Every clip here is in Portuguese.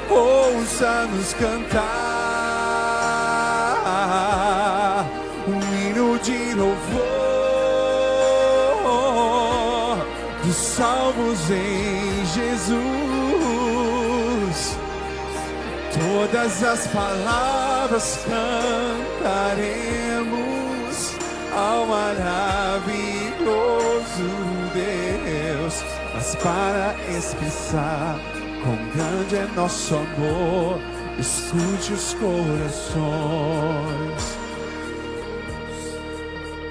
ouça-nos cantar um hino de louvor dos salvos em Jesus. Todas as palavras cantaremos ao maravilhoso Deus, mas para expressar quão grande é nosso amor, escute os corações.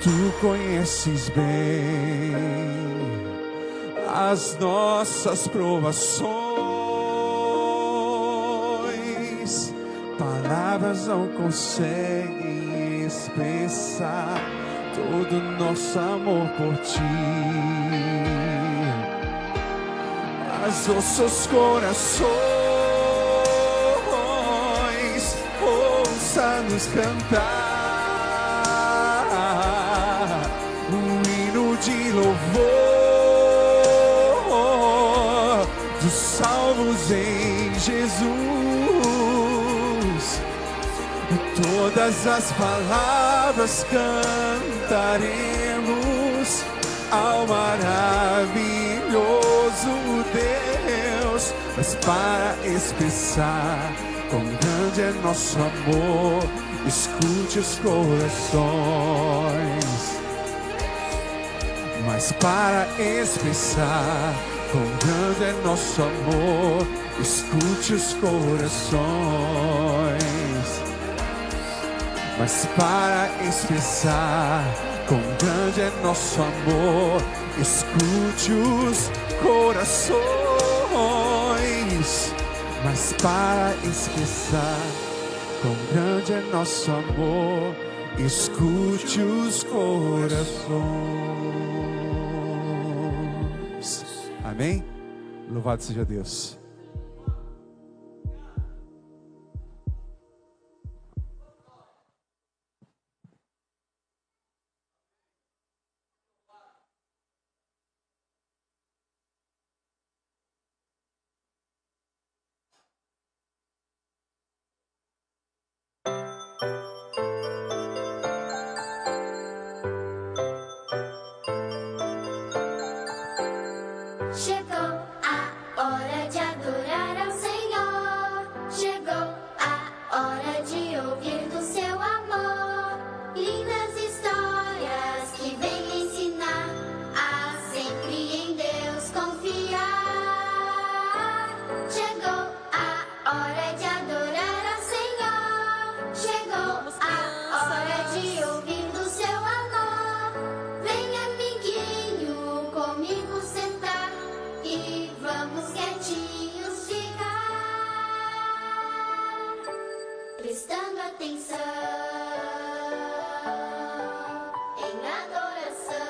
Tu conheces bem as nossas provações, palavras não conseguem expressar todo o nosso amor por ti. Mas nossos corações, ouça-nos cantar um hino de louvor dos salvos em Jesus. Todas as palavras cantaremos ao maravilhoso Deus, mas para expressar quão grande é nosso amor, escute os corações. Mas para expressar quão grande é nosso amor, escute os corações. Mas para expressar quão grande é nosso amor, escute os corações. Mas para expressar quão grande é nosso amor, escute os corações. Amém? Louvado seja Deus. Chegou a hora de adorar ao Senhor. Chegou a hora de ouvir do seu amor. Lindas histórias que vêm ensinar a sempre em Deus confiar. Chegou a hora de adorar ao Senhor. Chegou a hora de ouvir do seu amor. Venha, amiguinho, comigo sentar e vamos quietinhos ficar, prestando atenção em adoração.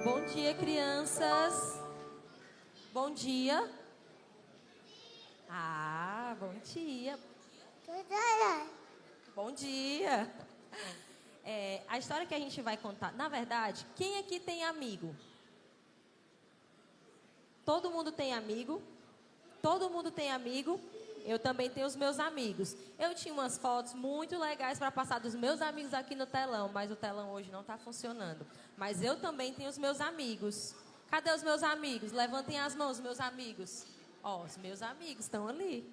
Bom dia, crianças. Bom dia. Ah, bom dia. Bom dia. A história que a gente vai contar, na verdade, quem aqui tem amigo? Todo mundo tem amigo? Todo mundo tem amigo? Eu também tenho os meus amigos. Eu tinha umas fotos muito legais para passar dos meus amigos aqui no telão, mas o telão hoje não está funcionando. Mas eu também tenho os meus amigos. Cadê os meus amigos? Levantem as mãos, meus amigos. Ó, os meus amigos estão ali.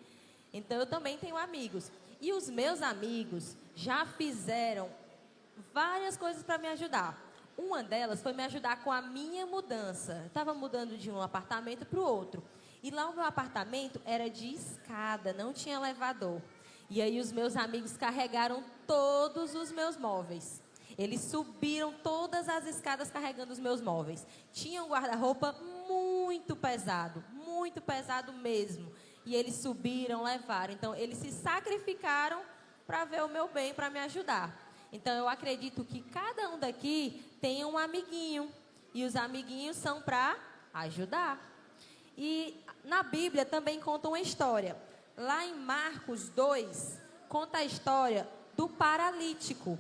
Então, eu também tenho amigos. E os meus amigos já fizeram várias coisas para me ajudar. Uma delas foi me ajudar com a minha mudança. Eu estava mudando de um apartamento para o outro. E lá o meu apartamento era de escada, não tinha elevador. E aí os meus amigos carregaram todos os meus móveis. Eles subiram todas as escadas carregando os meus móveis. Tinha um guarda-roupa muito pesado mesmo. e eles subiram, levaram. Então, eles se sacrificaram para ver o meu bem, para me ajudar. Então, eu acredito que cada um daqui tem um amiguinho, e os amiguinhos são para ajudar. E na Bíblia também conta uma história. Lá em Marcos 2, conta a história do paralítico.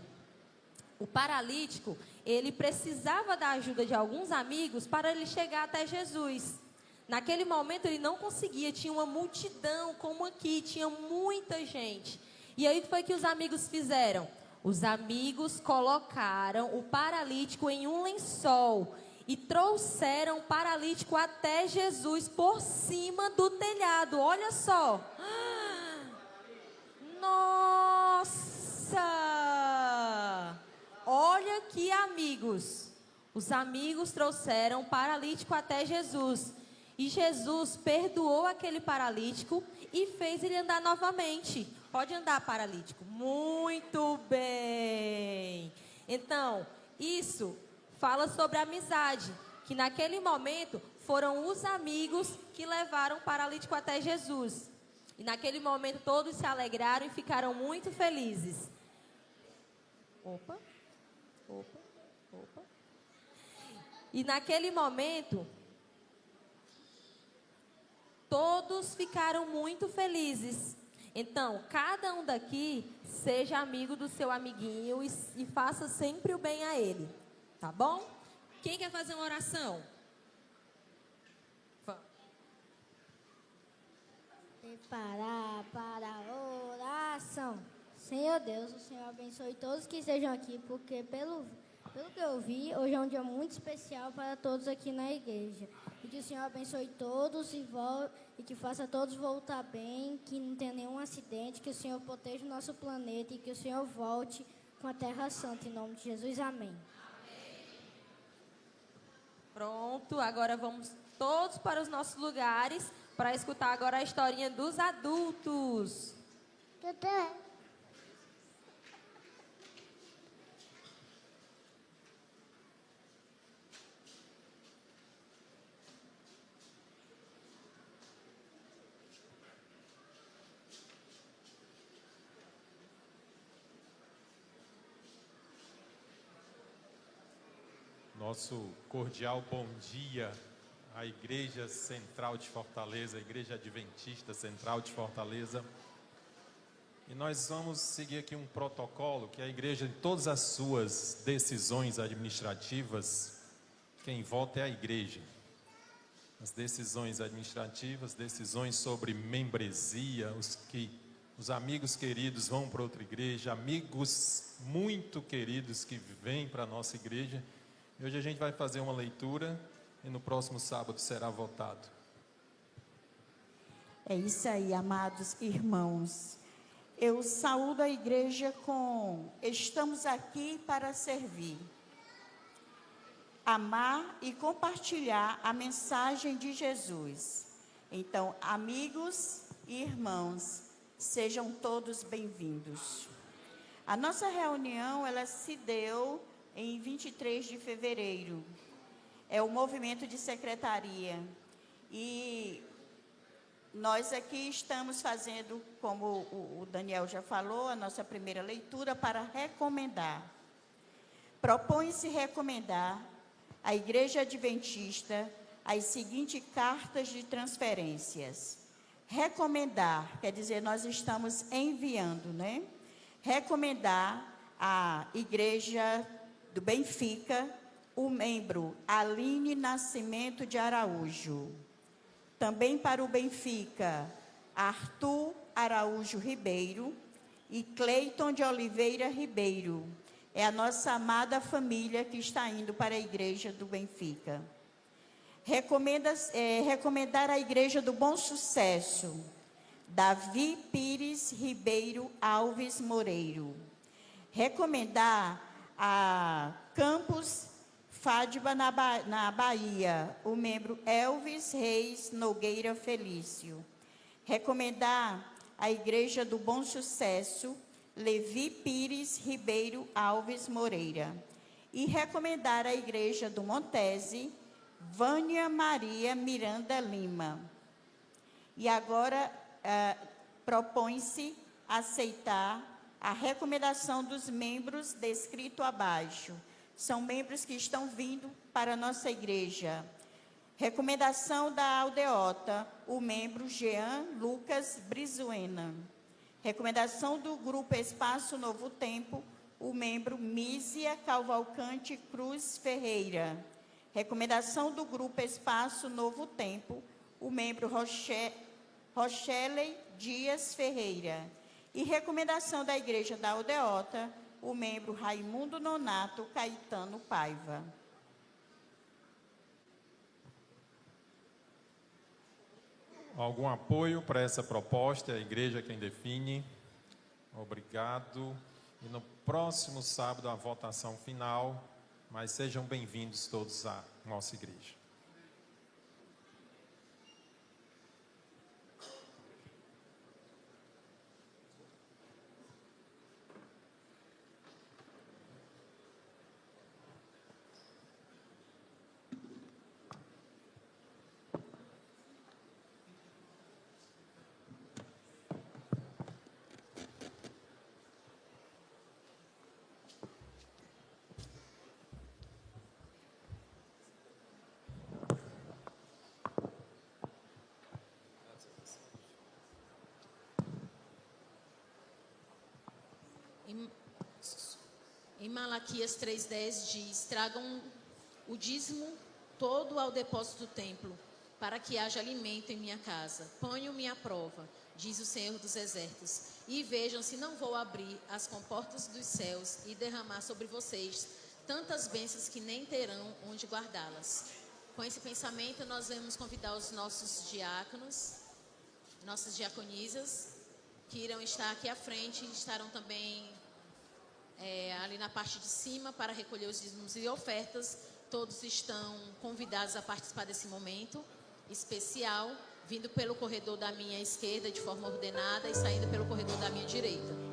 O paralítico, ele precisava da ajuda de alguns amigos para ele chegar até Jesus. Naquele momento ele não conseguia, tinha uma multidão, como aqui, tinha muita gente. E aí foi que os amigos fizeram? Os amigos colocaram o paralítico em um lençol e trouxeram o paralítico até Jesus por cima do telhado. Olha só. Nossa! Olha aqui, amigos. Os amigos trouxeram o paralítico até Jesus. E Jesus perdoou aquele paralítico e fez ele andar novamente. Pode andar, paralítico. Muito bem. Então, isso fala sobre a amizade. Que naquele momento foram os amigos que levaram o paralítico até Jesus. E naquele momento todos se alegraram e ficaram muito felizes. Opa. E naquele momento, todos ficaram muito felizes. Então, cada um daqui seja amigo do seu amiguinho e faça sempre o bem a ele. Tá bom? Quem quer fazer uma oração? Preparar para a oração. Senhor Deus, o Senhor abençoe todos que estejam aqui, porque pelo que eu vi, hoje é um dia muito especial para todos aqui na igreja. E que o Senhor abençoe todos e que faça todos voltar bem, que não tenha nenhum acidente, que o Senhor proteja o nosso planeta e que o Senhor volte com a Terra Santa, em nome de Jesus. Amém. Pronto, agora vamos todos para os nossos lugares para escutar agora a historinha dos adultos. Nosso cordial bom dia à Igreja Central de Fortaleza, a Igreja Adventista Central de Fortaleza. E nós vamos seguir aqui um protocolo que a igreja, em todas as suas decisões administrativas, quem vota é a igreja. As decisões administrativas, decisões sobre membresia, os amigos queridos vão para outra igreja, amigos muito queridos que vêm para a nossa igreja. E hoje a gente vai fazer uma leitura e no próximo sábado será votado. É isso aí, amados irmãos. Eu saúdo a igreja com: estamos aqui para servir, amar e compartilhar a mensagem de Jesus. Então, amigos e irmãos, sejam todos bem-vindos. A nossa reunião, ela se deu em 23 de fevereiro. É o movimento de secretaria. E nós aqui estamos fazendo, como o Daniel já falou, a nossa primeira leitura para recomendar. Propõe-se recomendar à Igreja Adventista as seguintes cartas de transferências. Recomendar, quer dizer, nós estamos enviando, né? Recomendar à Igreja do Benfica, o membro Aline Nascimento de Araújo. Também para o Benfica, Arthur Araújo Ribeiro e Cleiton de Oliveira Ribeiro. É a nossa amada família que está indo para a Igreja do Benfica. Recomendar a Igreja do Bom Sucesso, Davi Pires Ribeiro Alves Moreiro. Recomendar a Campus Fádiba, na Bahia, o membro Elvis Reis Nogueira Felício. Recomendar a Igreja do Bom Sucesso, Levi Pires Ribeiro Alves Moreira. E recomendar a Igreja do Montese, Vânia Maria Miranda Lima. E agora propõe-se aceitar a recomendação dos membros descrito abaixo. São membros que estão vindo para a nossa igreja. Recomendação da aldeota, o membro Jean Lucas Brizuena. Recomendação do Grupo Espaço Novo Tempo, o membro Mísia Cavalcante Cruz Ferreira. Recomendação do Grupo Espaço Novo Tempo, o membro Rochelle Dias Ferreira. E recomendação da Igreja da Aldeota, o membro Raimundo Nonato Caetano Paiva. Algum apoio para essa proposta? É a igreja quem define. Obrigado. E no próximo sábado a votação final, mas sejam bem-vindos todos à nossa igreja. Em Malaquias 3,10 diz: tragam o dízimo todo ao depósito do templo, para que haja alimento em minha casa. Ponham-me à prova, diz o Senhor dos Exércitos, e vejam se não vou abrir as comportas dos céus e derramar sobre vocês tantas bênçãos que nem terão onde guardá-las. Com esse pensamento, nós vamos convidar os nossos diáconos, nossas diaconisas, que irão estar aqui à frente, estarão também ali na parte de cima para recolher os dízimos e ofertas. Todos estão convidados a participar desse momento especial, vindo pelo corredor da minha esquerda de forma ordenada e saindo pelo corredor da minha direita.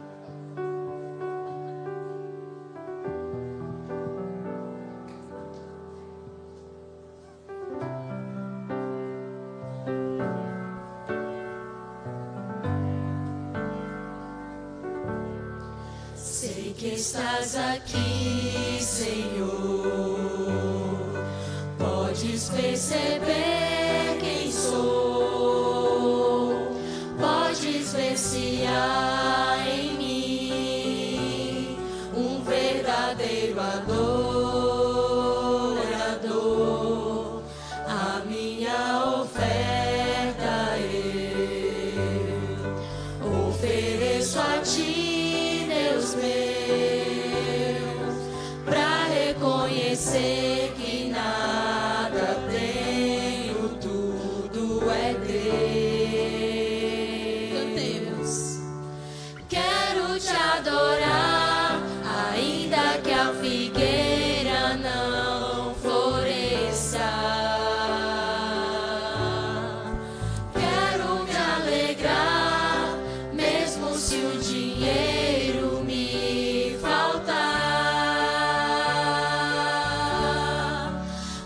Sei que estás aqui, Senhor. Podes perceber quem sou. Podes ver se há em mim um verdadeiro adorador. A minha oferta eu ofereço a ti, Deus meu, pra reconhecer que nada tenho, tudo é Deus. Cantemos. Quero te adorar, ainda que a figueira não floresça. Quero me alegrar, mesmo se o dinheiro me faltar.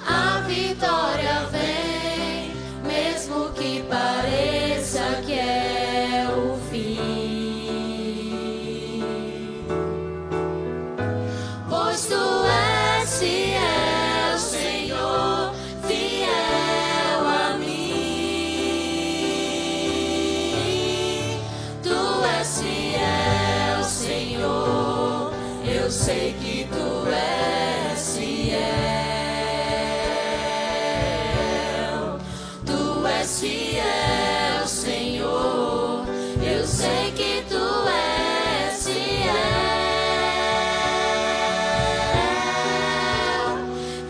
A vitória vem, mesmo que pareça que é o fim. Pois tu és fiel, Senhor, fiel a mim. Tu és fiel, Senhor, eu sei que tu és fiel. Tu és fiel, Senhor, eu sei que tu és fiel.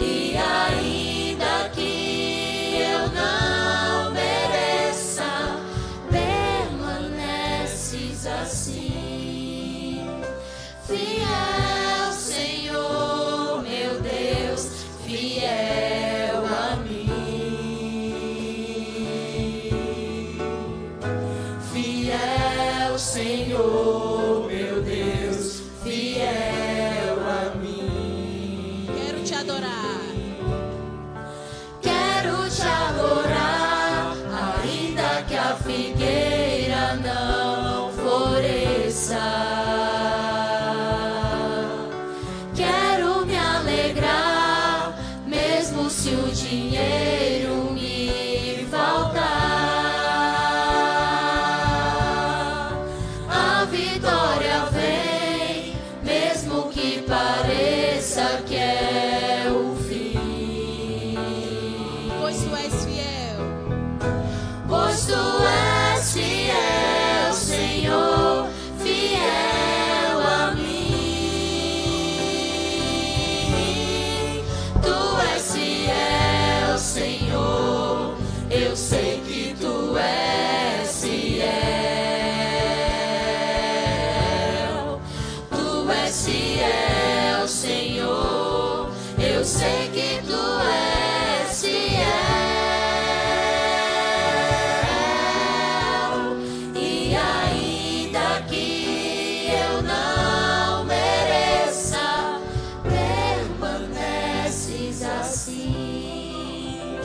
E ainda que eu não mereça, permaneces assim. Fiel, Senhor, meu Deus, fiel a mim. Fiel, Senhor, meu Deus, fiel a mim. Quero te adorar. Quero te adorar, ainda que a figueira se o dinheiro me faltar, a vitória vem, mesmo que pareça que é o fim. Pois tu és fiel, Pois tu és fiel, Senhor, fiel a mim. Tu és fiel, Senhor, eu sei que tu és fiel. Tu és fiel, Senhor, eu sei que tu és fiel. E ainda que eu não mereça, permaneces assim.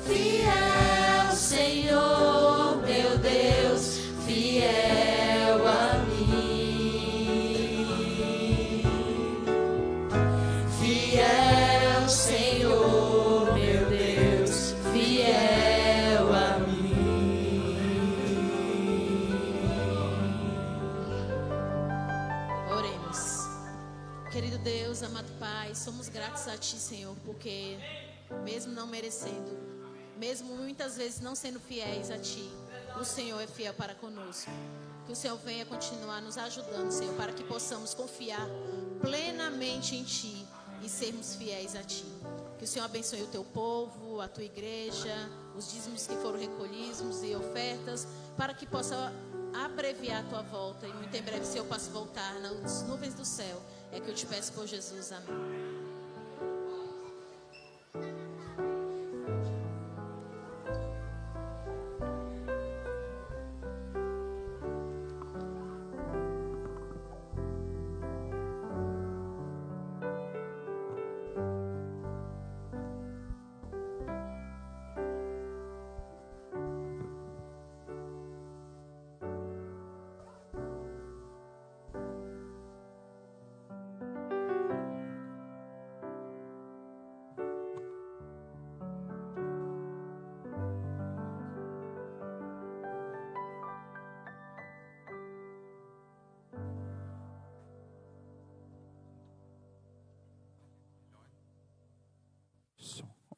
Fiel, Senhor, meu Deus, fiel a mim. Fiel, Senhor, meu Deus, fiel a mim. oremos. Querido Deus, amado Pai, somos gratos a Ti, Senhor, porque mesmo não merecendo, mesmo muitas vezes não sendo fiéis a Ti, o Senhor é fiel para conosco. Que o Senhor venha continuar nos ajudando, Senhor, para que possamos confiar plenamente em Ti e sermos fiéis a Ti. Que o Senhor abençoe o Teu povo, a Tua igreja, os dízimos que foram recolhidos e ofertas, para que possa abreviar a Tua volta. E muito em breve, se eu posso voltar nas nuvens do céu, é que eu te peço por Jesus. Amém.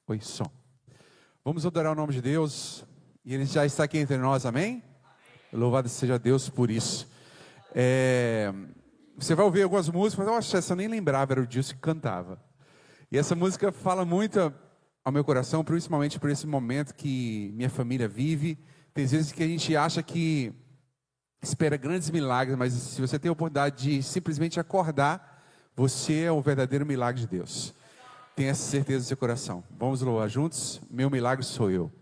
Oi, som. Vamos adorar o nome de Deus. E Ele já está aqui entre nós, amém? Louvado seja Deus por isso. Você vai ouvir algumas músicas, mas eu acho que essa eu nem lembrava, era o Dilson que cantava. E essa música fala muito ao meu coração, principalmente por esse momento que minha família vive. Tem vezes que a gente acha que espera grandes milagres, mas se você tem a oportunidade de simplesmente acordar, você é o verdadeiro milagre de Deus. Tenha essa certeza no seu coração. Vamos louvar juntos? Meu milagre sou eu.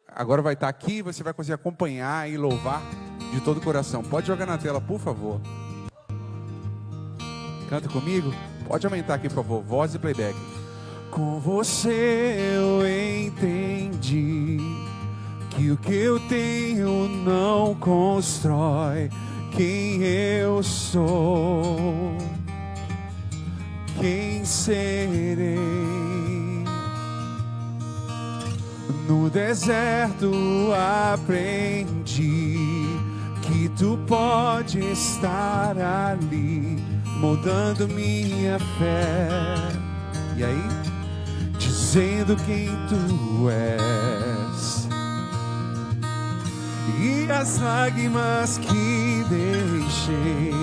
Agora vai estar aqui e você vai conseguir acompanhar e louvar de todo o coração. Pode jogar na tela, por favor. Canta comigo? Pode aumentar aqui, por favor. Voz e playback. Com você eu entendi que o que eu tenho não constrói quem eu sou. Quem serei? No deserto aprendi que tu pode estar ali, moldando minha fé. E aí? Dizendo quem tu és. E as lágrimas que deixei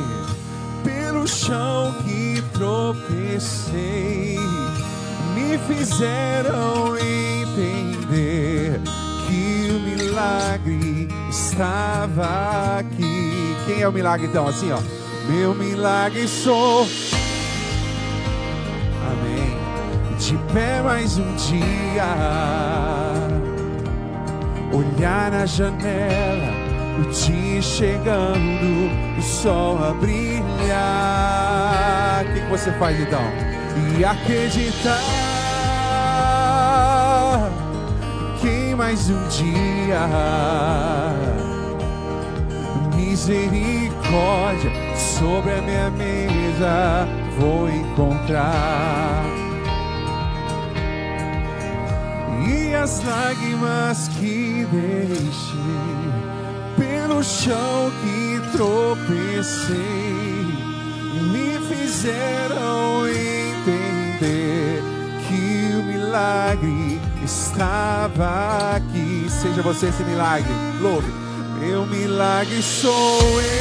pelo chão que tropecei me fizeram entender que o milagre estava aqui. Quem é o milagre então? Assim, ó. Meu milagre sou. Amém. De pé mais um dia, olhar na janela, o dia chegando, o sol a brilhar. O que você faz então? E acreditar que mais um dia misericórdia sobre a minha mesa vou encontrar. as lágrimas que deixei, pelo chão que tropecei, me fizeram entender que o milagre estava aqui. Seja você esse milagre, louve. Meu milagre sou eu,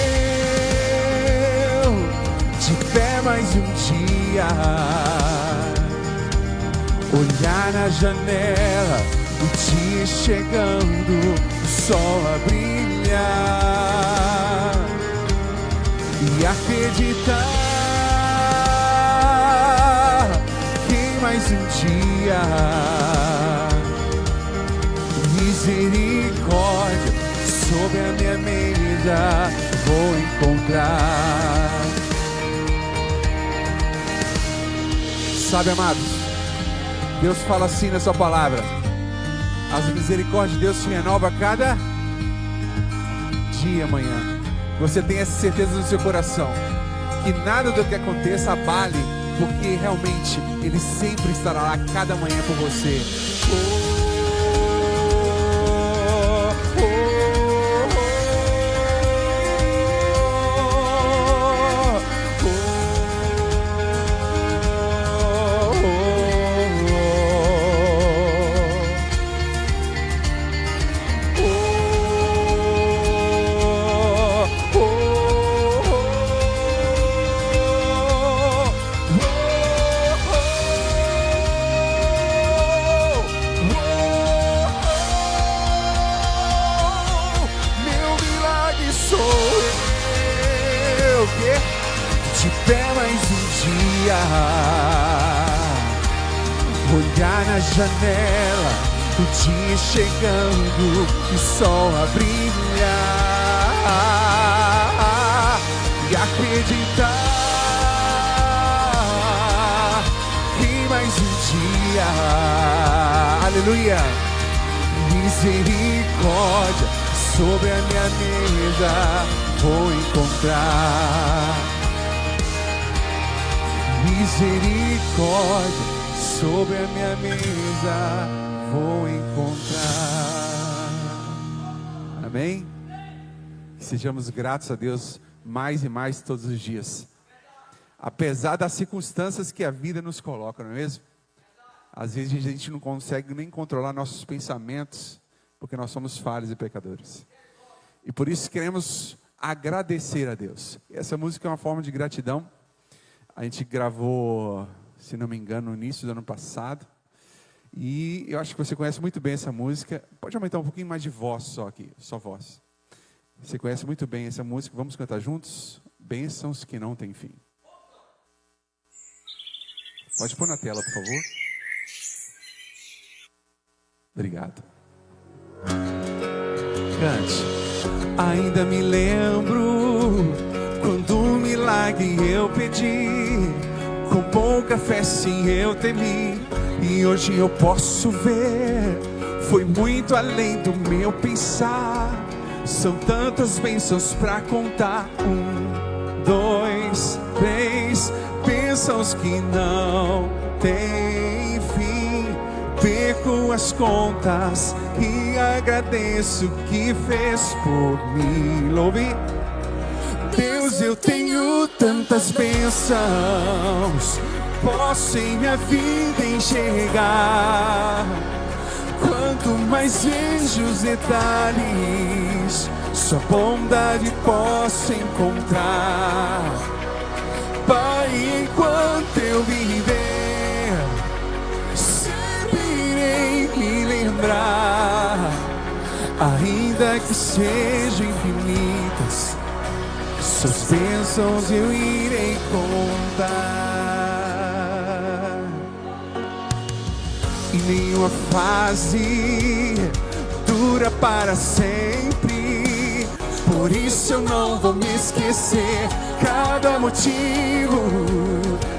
de pé mais um dia, olhar na janela, o dia chegando, o sol a brilhar e acreditar que em mais um dia misericórdia sobre a minha mesa vou encontrar. Sabe, amados, Deus fala assim na sua palavra: as misericórdias de Deus se renovam a cada dia, amanhã. Você tem essa certeza no seu coração, que nada do que aconteça abale, porque realmente Ele sempre estará lá cada manhã por você. Olhar na janela, o dia chegando, o sol a brilhar e acreditar que mais um dia, aleluia, misericórdia sobre a minha mesa vou encontrar. Misericórdia sobre a minha mesa vou encontrar. Amém? Que sejamos gratos a Deus mais e mais todos os dias, apesar das circunstâncias que a vida nos coloca, não é mesmo? Às vezes a gente não consegue nem controlar nossos pensamentos, porque nós somos falhos e pecadores. E por isso queremos agradecer a Deus. Essa música é uma forma de gratidão. A gente gravou, se não me engano, no início do ano passado. E eu acho que você conhece muito bem essa música. Pode aumentar um pouquinho mais de voz só aqui, só voz. Você conhece muito bem essa música. Vamos cantar juntos? Bênçãos que não têm fim. Pode pôr na tela, por favor. Obrigado. Cante. Ainda me lembro quando um milagre eu pedi, com pouca fé sim eu temi, e hoje eu posso ver, foi muito além do meu pensar. São tantas bênçãos pra contar, 1, 2, 3, bênçãos que não tem fim. Perco as contas e agradeço o que fez por mim. Louve. Deus, eu tenho tantas bênçãos, posso em minha vida enxergar. Quanto mais vejo os detalhes, sua bondade posso encontrar. Pai, enquanto eu viver, sempre irei me lembrar, ainda que sejam infinitas, suas bênçãos eu irei contar. E nenhuma fase dura para sempre, por isso eu não vou me esquecer. Cada motivo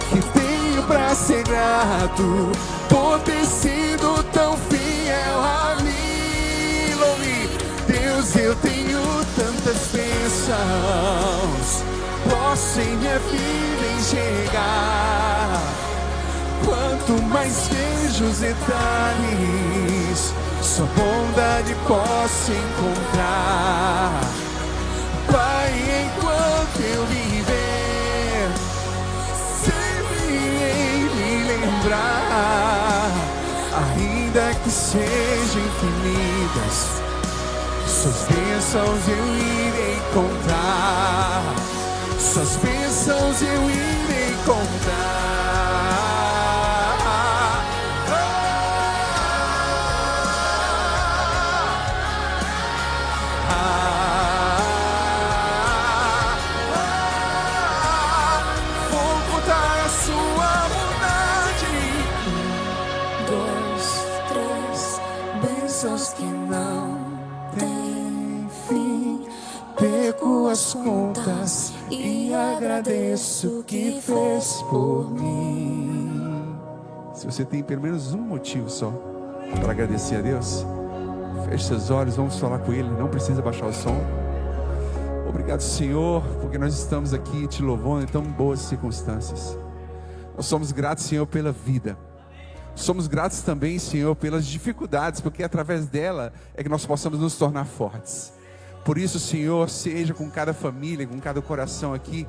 que tenho pra ser grato, por ter sido tão fiel a mim. Louve. Deus, eu tenho tantas bênçãos, posso em minha vida enxergar. Quanto Quanto mais vejo os detalhes, sua bondade posso encontrar. Pai, enquanto eu viver, sempre irei me lembrar, ainda que sejam infinitas, suas bênçãos eu irei contar. Suas bênçãos eu irei contar. Vou contar a sua bondade. 1, 2, 3, bênçãos que não têm fim. Perco as contas e agradeço o que fez por mim. Se você tem pelo menos um motivo só para agradecer a Deus, feche seus olhos, vamos falar com Ele, não precisa baixar o som. Obrigado, Senhor, porque nós estamos aqui te louvando em tão boas circunstâncias. Nós somos gratos, Senhor, pela vida. Somos gratos também, Senhor, pelas dificuldades, porque através dela é que nós possamos nos tornar fortes. Por isso, Senhor, seja com cada família, com cada coração aqui,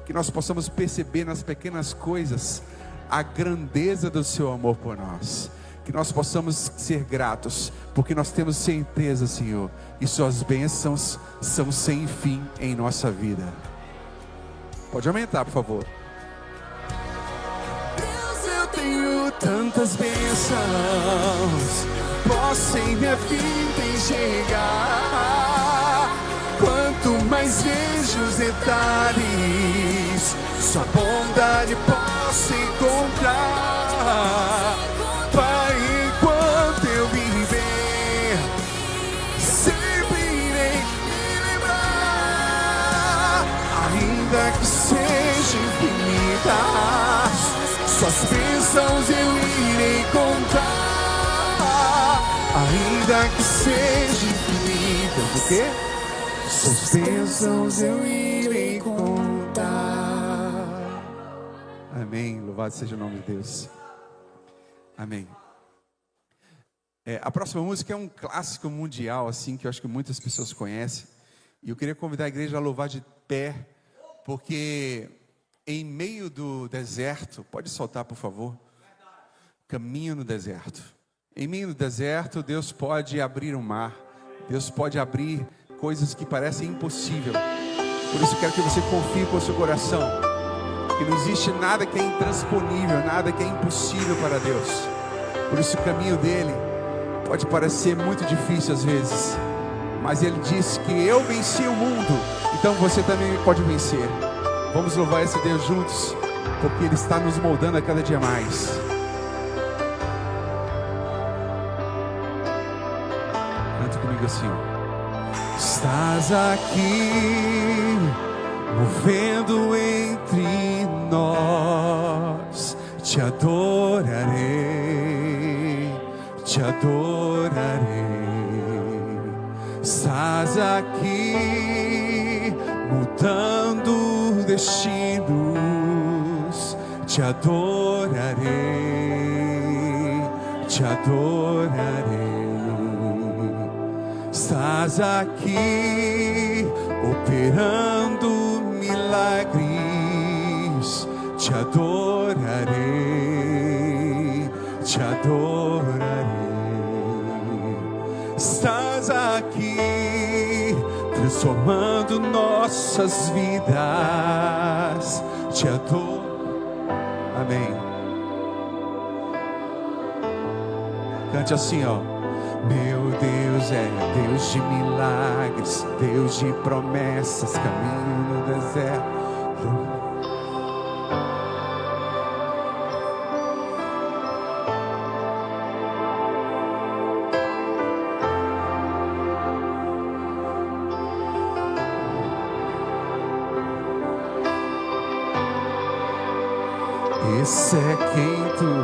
que nós possamos perceber nas pequenas coisas a grandeza do Seu amor por nós. Que nós possamos ser gratos, porque nós temos certeza, Senhor, e Suas bênçãos são sem fim em nossa vida. Pode aumentar, por favor. Deus, eu tenho tantas bênçãos, posso em minha vida enxergar. Quanto mais vejo os detalhes, Sua bondade posso encontrar. Pai, enquanto eu viver, sempre irei me lembrar, ainda que sejam infinitas, Suas bênçãos eu irei contar, ainda que sejam infinitas. O quê? Suas bênçãos eu irei contar. Amém. Louvado seja o nome de Deus. Amém. A próxima música é um clássico mundial, assim, que eu acho que muitas pessoas conhecem. E eu queria convidar a igreja a louvar de pé, porque em meio do deserto, pode soltar, por favor? Caminho no deserto. Em meio do deserto, Deus pode abrir um mar. Deus pode abrir coisas que parecem impossíveis. Por isso eu quero que você confie com o seu coração, que não existe nada que é intransponível, nada que é impossível para Deus. Por isso o caminho dele pode parecer muito difícil às vezes, mas ele disse que eu venci o mundo, então você também pode vencer. Vamos louvar esse Deus juntos, porque ele está nos moldando a cada dia mais. Canta comigo assim, ó. Estás aqui, movendo entre nós, te adorarei, te adorarei. Estás aqui, mudando destinos, te adorarei, te adorarei. Estás aqui, operando milagres, te adorarei, te adorarei. Estás aqui, transformando nossas vidas, te adoro. Amém. Cante assim, ó. Meu Deus é Deus de milagres, Deus de promessas, caminho no deserto. Esse é quem tu és.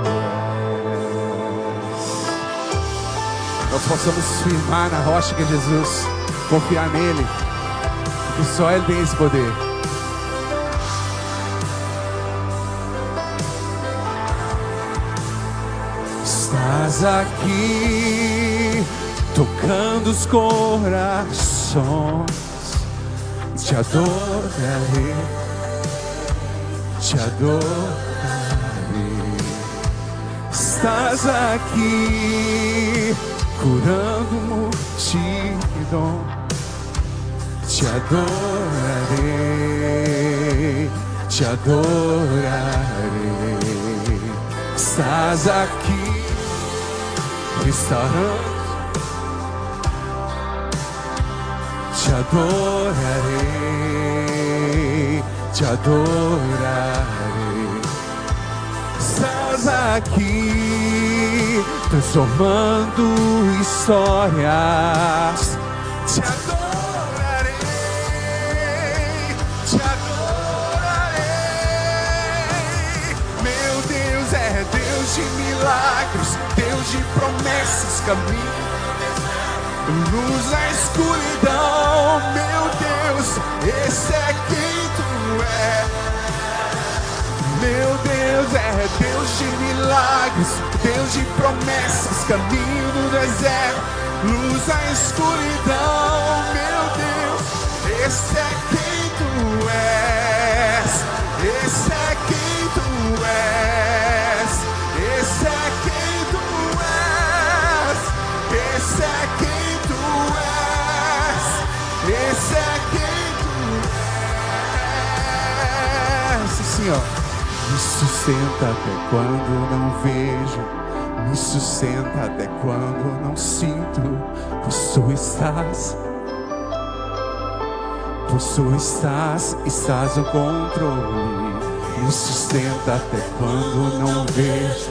Nós possamos firmar na rocha que é Jesus, confiar nele, porque só ele tem esse poder. Estás aqui, tocando os corações. Te adorarei, te adorarei. Estás aqui, curando multidão. Te adorarei, te adorarei. Estás aqui, restaurando. Te adorarei, te adorarei. Estás aqui, transformando histórias. Te adorarei, te adorarei. Meu Deus é Deus de milagres, Deus de promessas, caminho, luz na escuridão. Meu Deus, esse é quem tu é. Meu Deus é Deus de milagres, Deus de promessas, caminho no deserto, luz na escuridão. Meu Deus, esse é quem tu és. Esse é quem tu és. Esse é quem tu és. Esse é quem tu és. Esse é quem tu és. Assim, ó. Me sustenta até quando não vejo, me sustenta até quando não sinto, pois tu estás no controle. Me sustenta até quando não vejo,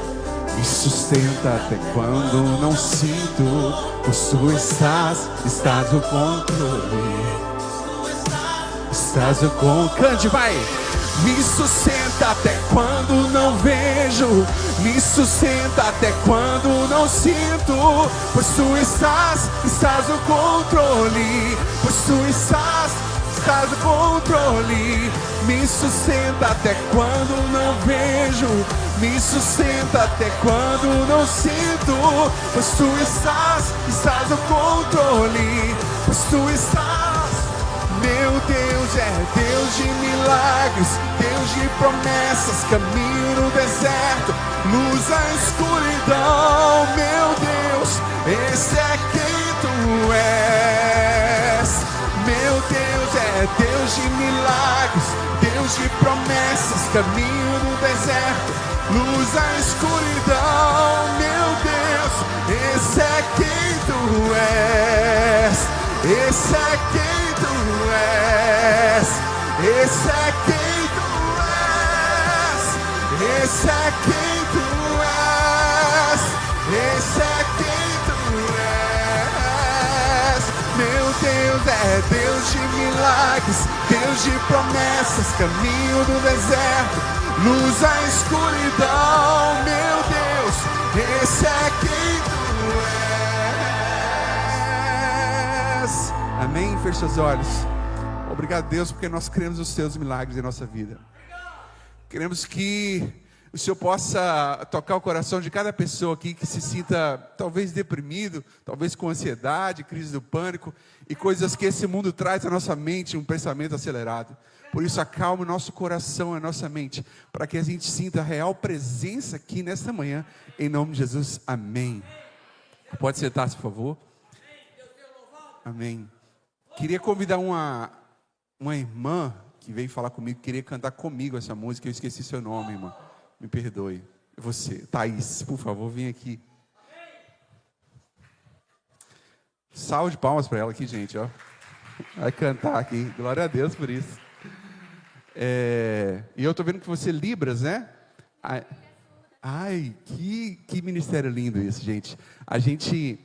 me sustenta até quando não sinto, pois tu estás no controle. Estás no controle. Cante, vai! Me sustenta até quando não vejo, me sustenta até quando não sinto, pois tu estás no controle, pois tu estás no controle. Me sustenta até quando não vejo, me sustenta até quando não sinto, pois tu estás no controle, pois tu estás. Meu Deus é Deus de milagres, Deus de promessas, caminho no deserto, luz na escuridão. Meu Deus, esse é quem tu és. Meu Deus é Deus de milagres, Deus de promessas, caminho no deserto, luz na escuridão. Meu Deus, esse é quem tu és. Esse é quem tu és. Esse é quem tu és. Esse é quem tu és. Esse é quem tu és. Meu Deus é Deus de milagres, Deus de promessas, caminho do deserto, luz na escuridão. Meu Deus, esse é quem tu és. Amém? Feche seus olhos. Obrigado, Deus, porque nós cremos nos seus milagres em nossa vida. Queremos que o Senhor possa tocar o coração de cada pessoa aqui que se sinta talvez deprimido, talvez com ansiedade, crise do pânico e coisas que esse mundo traz à nossa mente, um pensamento acelerado. Por isso, acalme o nosso coração, a nossa mente, para que a gente sinta a real presença aqui nesta manhã, em nome de Jesus. Amém. Pode sentar-se, por favor. Amém. Queria convidar uma irmã que veio falar comigo, queria cantar comigo essa música. Eu esqueci seu nome, irmã. Me perdoe. Você, Thaís, por favor, vem aqui. Salve de palmas para ela aqui, gente, ó. Vai cantar aqui. Glória a Deus por isso. E eu tô vendo que você é Libras, né? Ai, que ministério lindo isso, gente. A gente,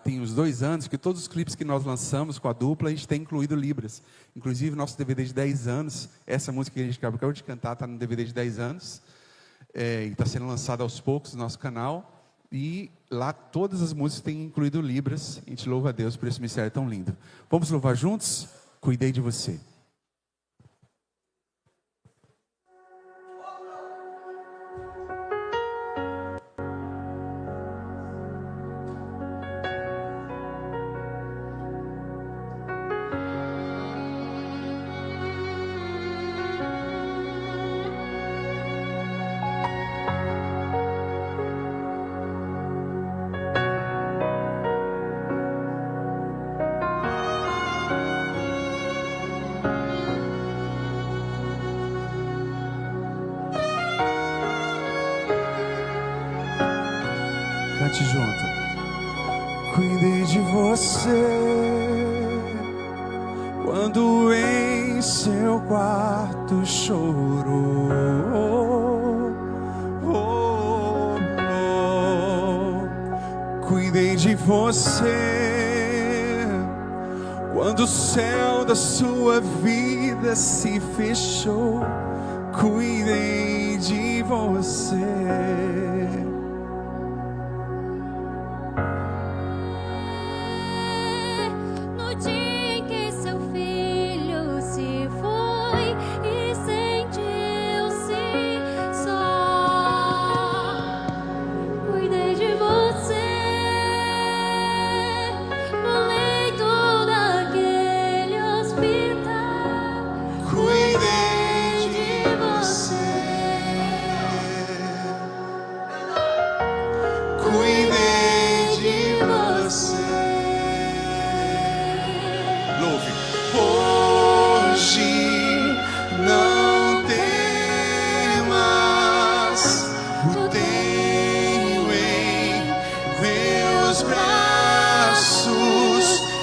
tem uns 2 anos, que todos os clipes que nós lançamos com a dupla, a gente tem incluído Libras. Inclusive, nosso DVD de 10 anos, essa música que a gente acabou de cantar, está no DVD de 10 anos. E está sendo lançado aos poucos no nosso canal. E lá todas as músicas têm incluído Libras. A gente louva a Deus por esse ministério tão lindo. Vamos louvar juntos? Cuidei de você. cante junto. Cuidei de você quando em seu quarto chorou. Cuidei de você quando o céu da sua vida se fechou. Cuidei de você. No dia em que seu filho se foi e sentiu-se só, cuidei de você no leito daquele hospital. Cuidei de você. Cuidei de você. Louve. Hoje não temas, o tenho em meus braços.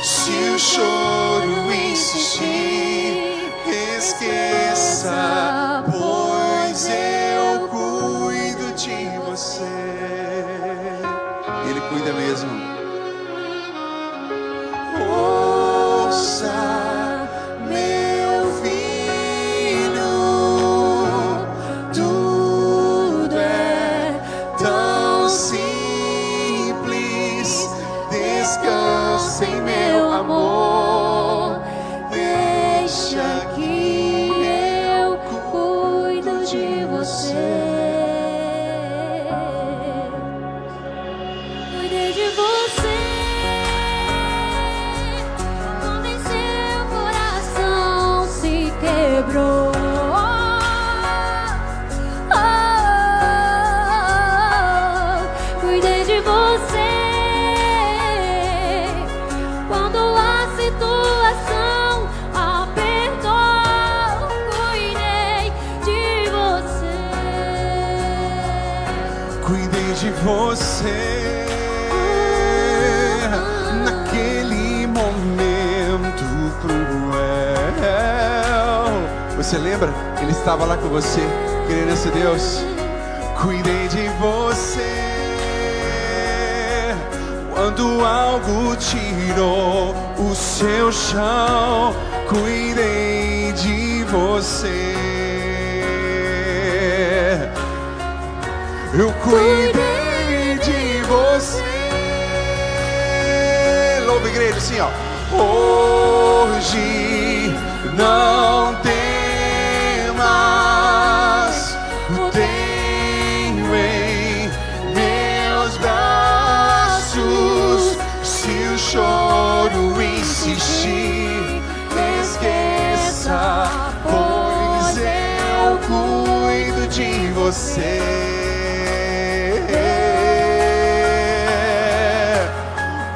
Se o choro insistir, esqueça, pois eu cuido de você. Ele cuida mesmo. Ouça, meu filho, tudo é tão simples. Descansa em meu amor. Deixa que eu cuido de você. Cuidei de você quando em seu coração se quebrou. Cuidei de você quando a situação apertou. Cuidei de você. Cuidei de você naquele momento cruel. Você lembra? Ele estava lá com você, querendo esse Deus. Cuidei de você quando algo tirou o seu chão. Cuidei de você. Eu cuidei de você. Louva, igreja, assim, ó. Hoje não temas, o tenho em meus braços. Se o choro insistir, esqueça, pois eu cuido de você.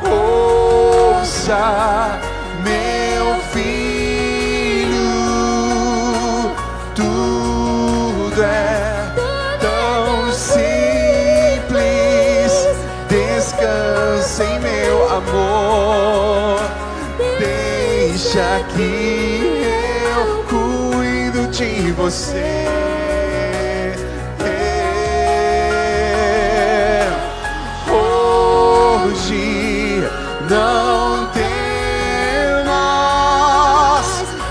Ouça, meu filho, tudo é tão simples. Descansa em meu amor. Deixa que eu cuido de você. Hoje não temas,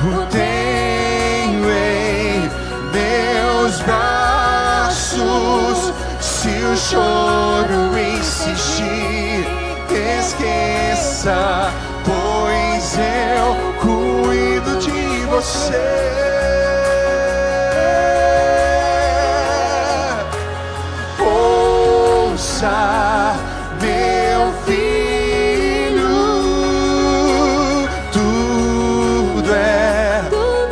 o tenho em meus braços. Se o choro insistir, esqueça, pois eu cuido de você. Ouça, meu filho, tudo é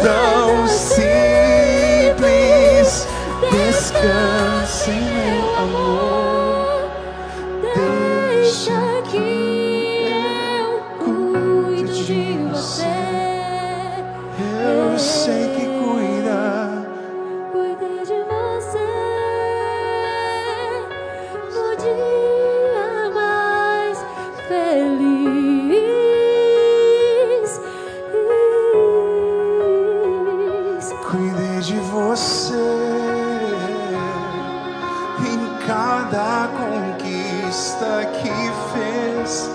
tão simples. Descansa em meu amor. Deixa que eu cuide de você. Eu sei que cuida. Cuidei de você no dia cada conquista que fez,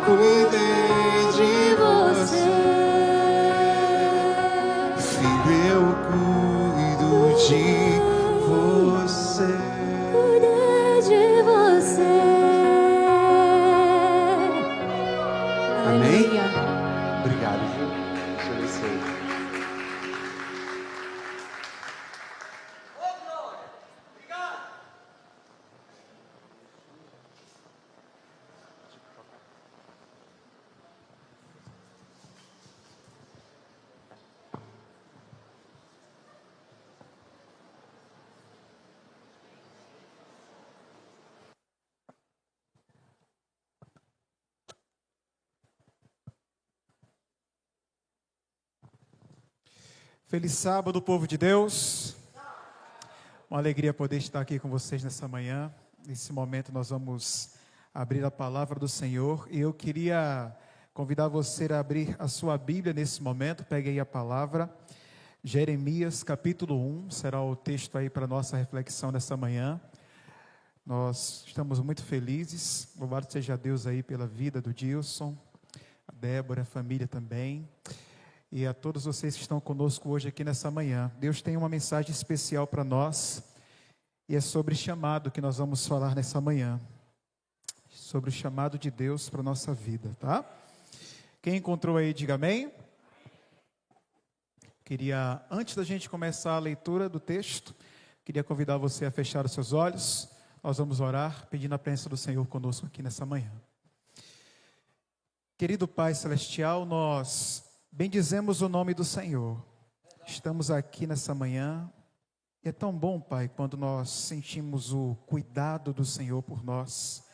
cuidei de você. Filho, eu cuido de você. Cuidei de você. Amém? Aleluia. Obrigado. Deus abençoe. Feliz sábado, povo de Deus. Uma alegria poder estar aqui com vocês nessa manhã. Nesse momento nós vamos abrir a palavra do Senhor. E eu queria convidar você a abrir a sua Bíblia nesse momento. Pegue aí a palavra. Jeremias capítulo 1, será o texto aí para a nossa reflexão nessa manhã. Nós estamos muito felizes. Louvado seja Deus aí pela vida do Dilson, a Débora, a família também. E a todos vocês que estão conosco hoje aqui nessa manhã. Deus tem uma mensagem especial para nós. E é sobre chamado que nós vamos falar nessa manhã. Sobre o chamado de Deus para a nossa vida, tá? Quem encontrou aí, diga amém. Queria, antes da gente começar a leitura do texto, queria convidar você a fechar os seus olhos. Nós vamos orar, pedindo a presença do Senhor conosco aqui nessa manhã. Querido Pai Celestial, nós bendizemos o nome do Senhor. Estamos aqui nessa manhã. E é tão bom, Pai, quando nós sentimos o cuidado do Senhor por nós.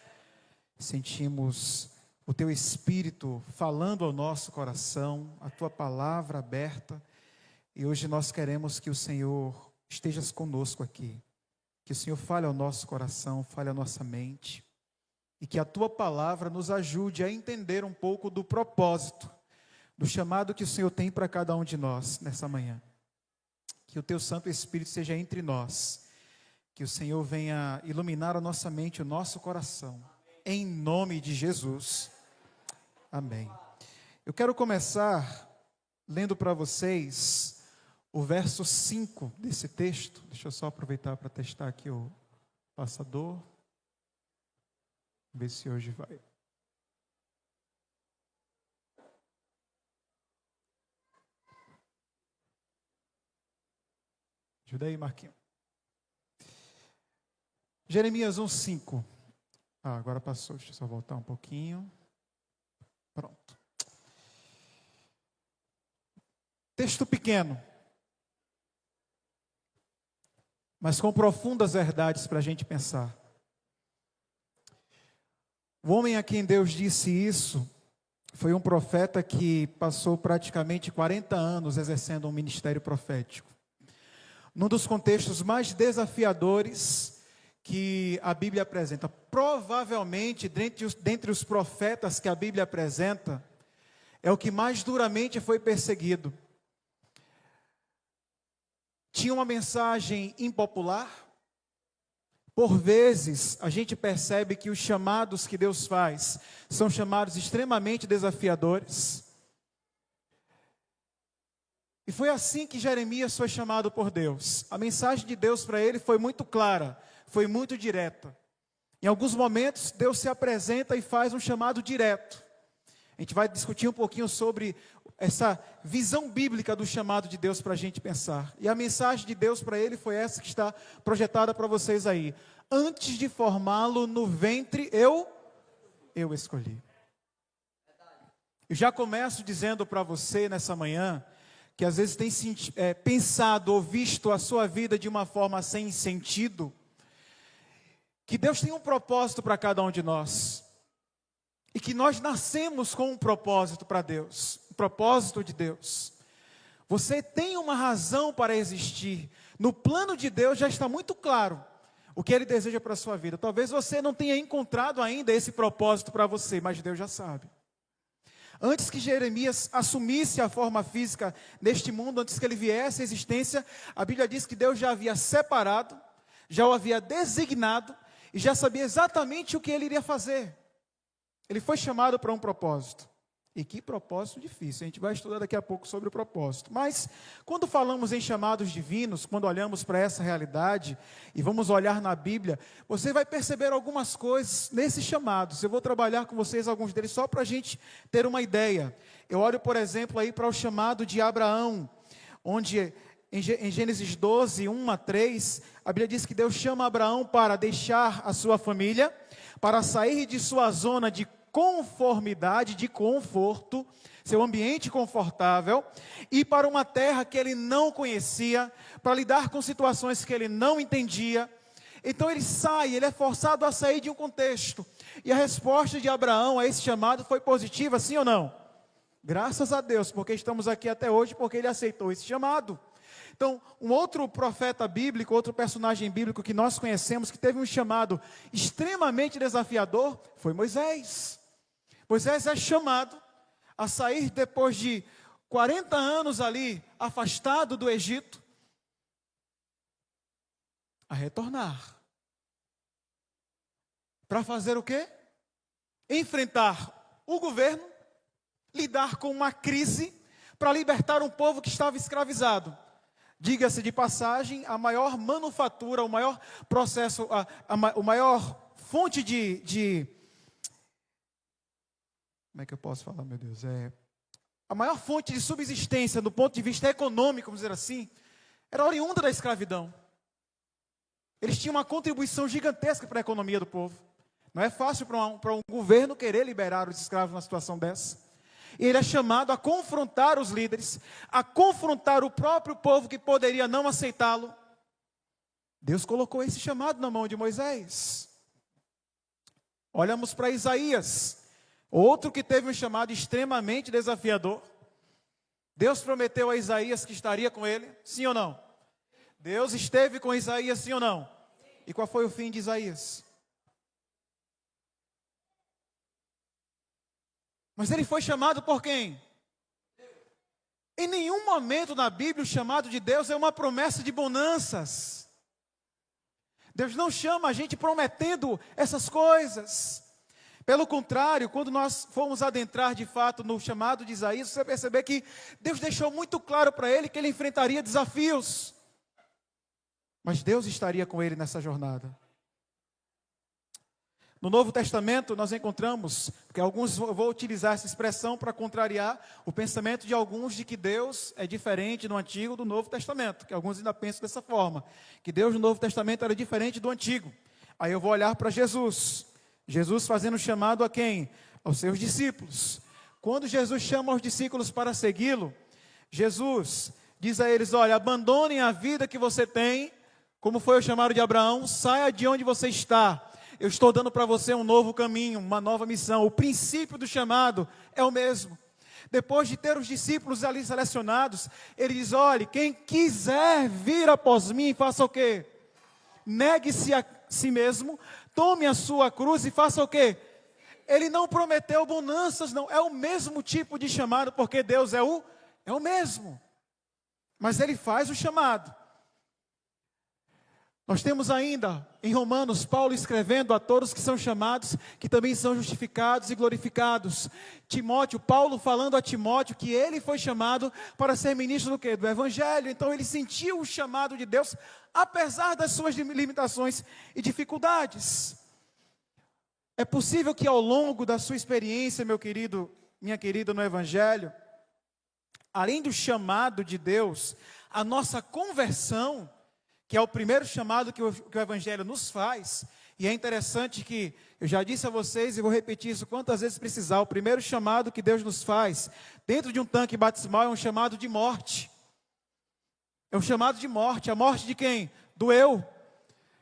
Sentimos o Teu Espírito falando ao nosso coração, a Tua palavra aberta. E hoje nós queremos que o Senhor esteja conosco aqui. Que o Senhor fale ao nosso coração, fale à nossa mente. E que a Tua palavra nos ajude a entender um pouco do propósito, do chamado que o Senhor tem para cada um de nós nessa manhã. Que o Teu Santo Espírito seja entre nós. Que o Senhor venha iluminar a nossa mente, o nosso coração. Em nome de Jesus. Amém. Eu quero começar lendo para vocês o verso 5 desse texto. Deixa eu só aproveitar para testar aqui o passador. Ver se hoje vai. Ajuda aí, Marquinhos. Jeremias 1:5. Agora passou, deixa eu só voltar um pouquinho. Pronto. Texto pequeno, mas com profundas verdades para a gente pensar. O homem a quem Deus disse isso foi um profeta que passou praticamente 40 anos exercendo um ministério profético. Num dos contextos mais desafiadores que a Bíblia apresenta. Provavelmente, dentre os profetas que a Bíblia apresenta, é o que mais duramente foi perseguido. Tinha uma mensagem impopular. Por vezes, a gente percebe que os chamados que Deus faz são chamados extremamente desafiadores. E foi assim que Jeremias foi chamado por Deus. A mensagem de Deus para ele foi muito clara, foi muito direta. Em alguns momentos, Deus se apresenta e faz um chamado direto. A gente vai discutir um pouquinho sobre essa visão bíblica do chamado de Deus para a gente pensar. E a mensagem de Deus para ele foi essa que está projetada para vocês aí. Antes de formá-lo no ventre, eu escolhi. Eu já começo dizendo para você nessa manhã, que às vezes tem pensado ou visto a sua vida de uma forma sem sentido, que Deus tem um propósito para cada um de nós. E que nós nascemos com um propósito para Deus, um propósito de Deus. Você tem uma razão para existir. No plano de Deus já está muito claro o que Ele deseja para a sua vida. Talvez você não tenha encontrado ainda esse propósito para você, mas Deus já sabe. Antes que Jeremias assumisse a forma física neste mundo, antes que ele viesse à existência, a Bíblia diz que Deus já havia separado, já o havia designado, e já sabia exatamente o que ele iria fazer. Ele foi chamado para um propósito. E que propósito difícil, a gente vai estudar daqui a pouco sobre o propósito. Mas, quando falamos em chamados divinos, quando olhamos para essa realidade, e vamos olhar na Bíblia, você vai perceber algumas coisas nesses chamados. Eu vou trabalhar com vocês alguns deles, só para a gente ter uma ideia. Eu olho, por exemplo, aí para o chamado de Abraão, onde em Gênesis 12, 1 a 3, a Bíblia diz que Deus chama Abraão para deixar a sua família, para sair de sua zona de conformidade, de conforto, seu ambiente confortável, e para uma terra que ele não conhecia, para lidar com situações que ele não entendia. Então ele sai, ele é forçado a sair de um contexto. E a resposta de Abraão a esse chamado foi positiva, sim ou não? Graças a Deus, porque estamos aqui até hoje, porque ele aceitou esse chamado. Então, um outro profeta bíblico, outro personagem bíblico que nós conhecemos, que teve um chamado extremamente desafiador, foi Moisés. Moisés é chamado a sair depois de 40 anos ali, afastado do Egito, a retornar. Para fazer o quê? Enfrentar o governo, lidar com uma crise, para libertar um povo que estava escravizado. Diga-se de passagem, a maior manufatura, o maior processo, o maior fonte de como é que eu posso falar, meu Deus? A maior fonte de subsistência, do ponto de vista econômico, vamos dizer assim, era oriunda da escravidão. Eles tinham uma contribuição gigantesca para a economia do povo. Não é fácil para um governo querer liberar os escravos numa situação dessa. E ele é chamado a confrontar os líderes, a confrontar o próprio povo que poderia não aceitá-lo. Deus colocou esse chamado na mão de Moisés. Olhamos para Isaías, outro que teve um chamado extremamente desafiador. Deus prometeu a Isaías que estaria com ele, sim ou não? Deus esteve com Isaías, sim ou não? E qual foi o fim de Isaías? Mas ele foi chamado por quem? Em nenhum momento na Bíblia o chamado de Deus é uma promessa de bonanças. Deus não chama a gente prometendo essas coisas. Pelo contrário, quando nós fomos adentrar de fato no chamado de Isaías, você vai perceber que Deus deixou muito claro para ele que ele enfrentaria desafios. Mas Deus estaria com ele nessa jornada. No Novo Testamento nós encontramos, porque alguns, eu vou utilizar essa expressão para contrariar o pensamento de alguns de que Deus é diferente no Antigo do Novo Testamento, que alguns ainda pensam dessa forma, que Deus no Novo Testamento era diferente do Antigo. Aí eu vou olhar para Jesus, Jesus fazendo chamado a quem? Aos seus discípulos. Quando Jesus chama os discípulos para segui-lo, Jesus diz a eles, olha, abandonem a vida que você tem, como foi o chamado de Abraão, saia de onde você está. Eu estou dando para você um novo caminho, uma nova missão. O princípio do chamado é o mesmo. Depois de ter os discípulos ali selecionados, ele diz, olhe, quem quiser vir após mim, faça o quê? Negue-se a si mesmo, tome a sua cruz e faça o quê? Ele não prometeu bonanças, não. É o mesmo tipo de chamado, porque Deus é o mesmo. Mas ele faz o chamado. Nós temos ainda, em Romanos, Paulo escrevendo a todos que são chamados, que também são justificados e glorificados. Timóteo, Paulo falando a Timóteo que ele foi chamado para ser ministro do quê? Do Evangelho. Então ele sentiu o chamado de Deus, apesar das suas limitações e dificuldades. É possível que ao longo da sua experiência, meu querido, minha querida, no Evangelho, além do chamado de Deus, a nossa conversão, que é o primeiro chamado que o Evangelho nos faz, e é interessante que, eu já disse a vocês e vou repetir isso quantas vezes precisar, o primeiro chamado que Deus nos faz, dentro de um tanque batismal, é um chamado de morte. É um chamado de morte. A morte de quem? Do eu.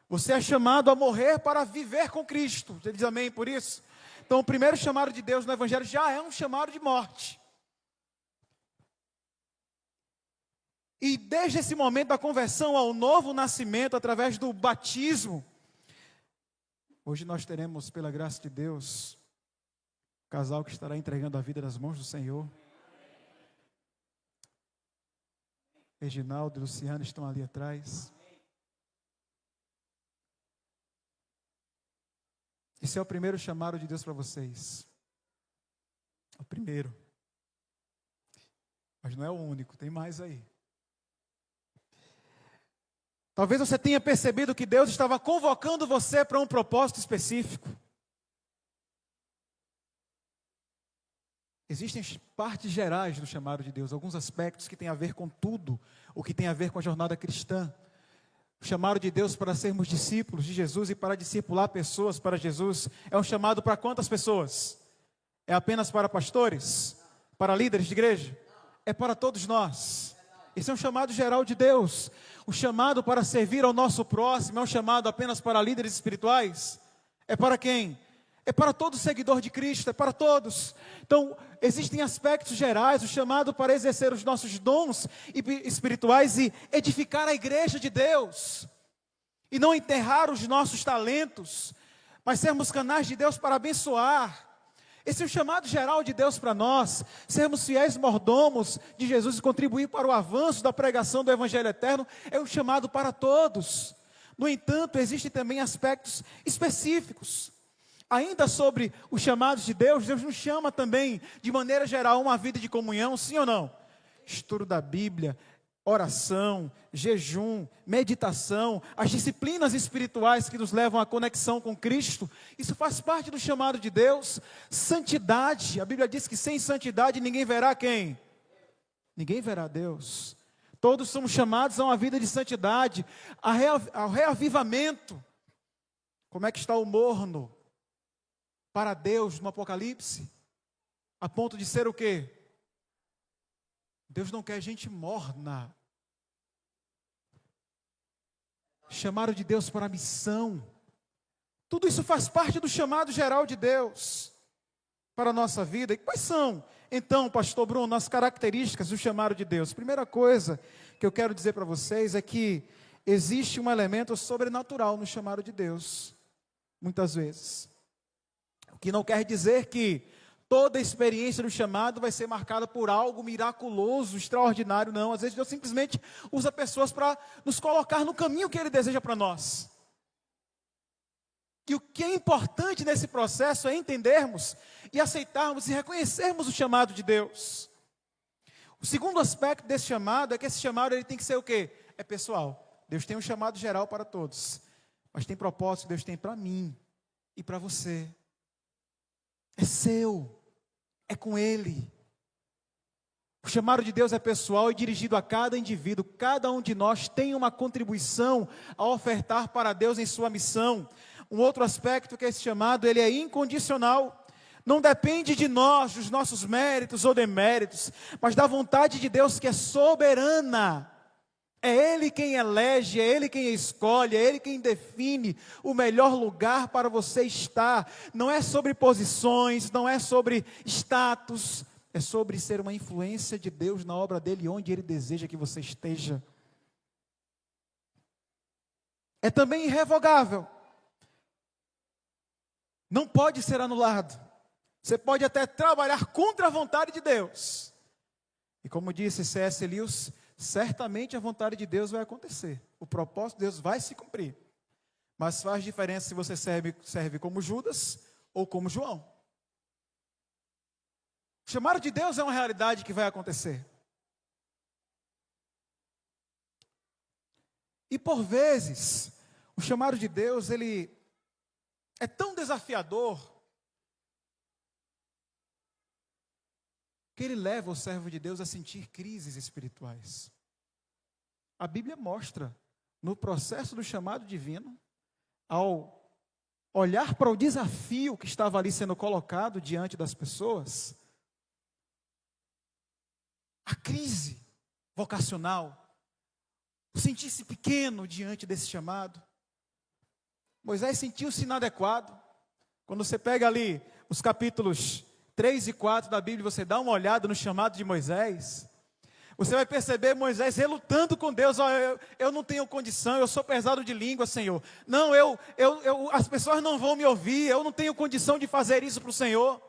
Você é chamado a morrer para viver com Cristo. Você diz amém por isso? Então o primeiro chamado de Deus no Evangelho já é um chamado de morte. E desde esse momento da conversão ao novo nascimento, através do batismo, hoje nós teremos, pela graça de Deus, um casal que estará entregando a vida nas mãos do Senhor. Reginaldo e Luciano estão ali atrás. Esse é o primeiro chamado de Deus para vocês. O primeiro. Mas não é o único, tem mais aí. Talvez você tenha percebido que Deus estava convocando você para um propósito específico. Existem partes gerais do chamado de Deus, alguns aspectos que têm a ver com tudo, o que tem a ver com a jornada cristã. O chamado de Deus para sermos discípulos de Jesus e para discipular pessoas para Jesus é um chamado para quantas pessoas? É apenas para pastores? Para líderes de igreja? É para todos nós. Esse é um chamado geral de Deus. O chamado para servir ao nosso próximo é um chamado apenas para líderes espirituais? É para quem? É para todo seguidor de Cristo, é para todos. Então, existem aspectos gerais, o chamado para exercer os nossos dons espirituais e edificar a igreja de Deus. E não enterrar os nossos talentos, mas sermos canais de Deus para abençoar. Esse é o chamado geral de Deus para nós, sermos fiéis mordomos de Jesus e contribuir para o avanço da pregação do Evangelho eterno, é um chamado para todos. No entanto, existem também aspectos específicos. Ainda sobre os chamados de Deus, Deus nos chama também, de maneira geral, uma vida de comunhão, sim ou não? Estudo da Bíblia, oração, jejum, meditação, as disciplinas espirituais que nos levam à conexão com Cristo, isso faz parte do chamado de Deus. Santidade, a Bíblia diz que sem santidade ninguém verá quem? Ninguém verá Deus. Todos somos chamados a uma vida de santidade, ao reavivamento. Como é que está o morno para Deus no Apocalipse? A ponto de ser o quê? Deus não quer gente morna. Chamado de Deus para a missão. Tudo isso faz parte do chamado geral de Deus para a nossa vida. E quais são, então, pastor Bruno, as características do chamado de Deus? Primeira coisa que eu quero dizer para vocês é que existe um elemento sobrenatural no chamado de Deus, muitas vezes. O que não quer dizer que toda a experiência do chamado vai ser marcada por algo miraculoso, extraordinário, não. Às vezes Deus simplesmente usa pessoas para nos colocar no caminho que Ele deseja para nós. E o que é importante nesse processo é entendermos e aceitarmos e reconhecermos o chamado de Deus. O segundo aspecto desse chamado é que esse chamado ele tem que ser o quê? É pessoal. Deus tem um chamado geral para todos, mas tem propósito que Deus tem para mim e para você. É seu, é com Ele. O chamado de Deus é pessoal e dirigido a cada indivíduo. Cada um de nós tem uma contribuição a ofertar para Deus em sua missão. Um outro aspecto que é esse chamado, ele é incondicional. Não depende de nós, dos nossos méritos ou deméritos, mas da vontade de Deus que é soberana. É Ele quem elege, é Ele quem escolhe, é Ele quem define o melhor lugar para você estar. Não é sobre posições, não é sobre status, é sobre ser uma influência de Deus na obra dEle, onde Ele deseja que você esteja. É também irrevogável. Não pode ser anulado. Você pode até trabalhar contra a vontade de Deus. E como disse C.S. Lewis, certamente a vontade de Deus vai acontecer. O propósito de Deus vai se cumprir. Mas faz diferença se você serve como Judas ou como João. O chamado de Deus é uma realidade que vai acontecer. E por vezes, o chamado de Deus, ele é tão desafiador que ele leva o servo de Deus a sentir crises espirituais. A Bíblia mostra, no processo do chamado divino, ao olhar para o desafio que estava ali sendo colocado diante das pessoas, a crise vocacional, o sentir-se pequeno diante desse chamado. Moisés sentiu-se inadequado. Quando você pega ali os capítulos 3 e 4 da Bíblia, você dá uma olhada no chamado de Moisés, você vai perceber Moisés relutando com Deus. Eu não tenho condição, eu sou pesado de língua, Senhor. Não, as pessoas não vão me ouvir, eu não tenho condição de fazer isso para o Senhor.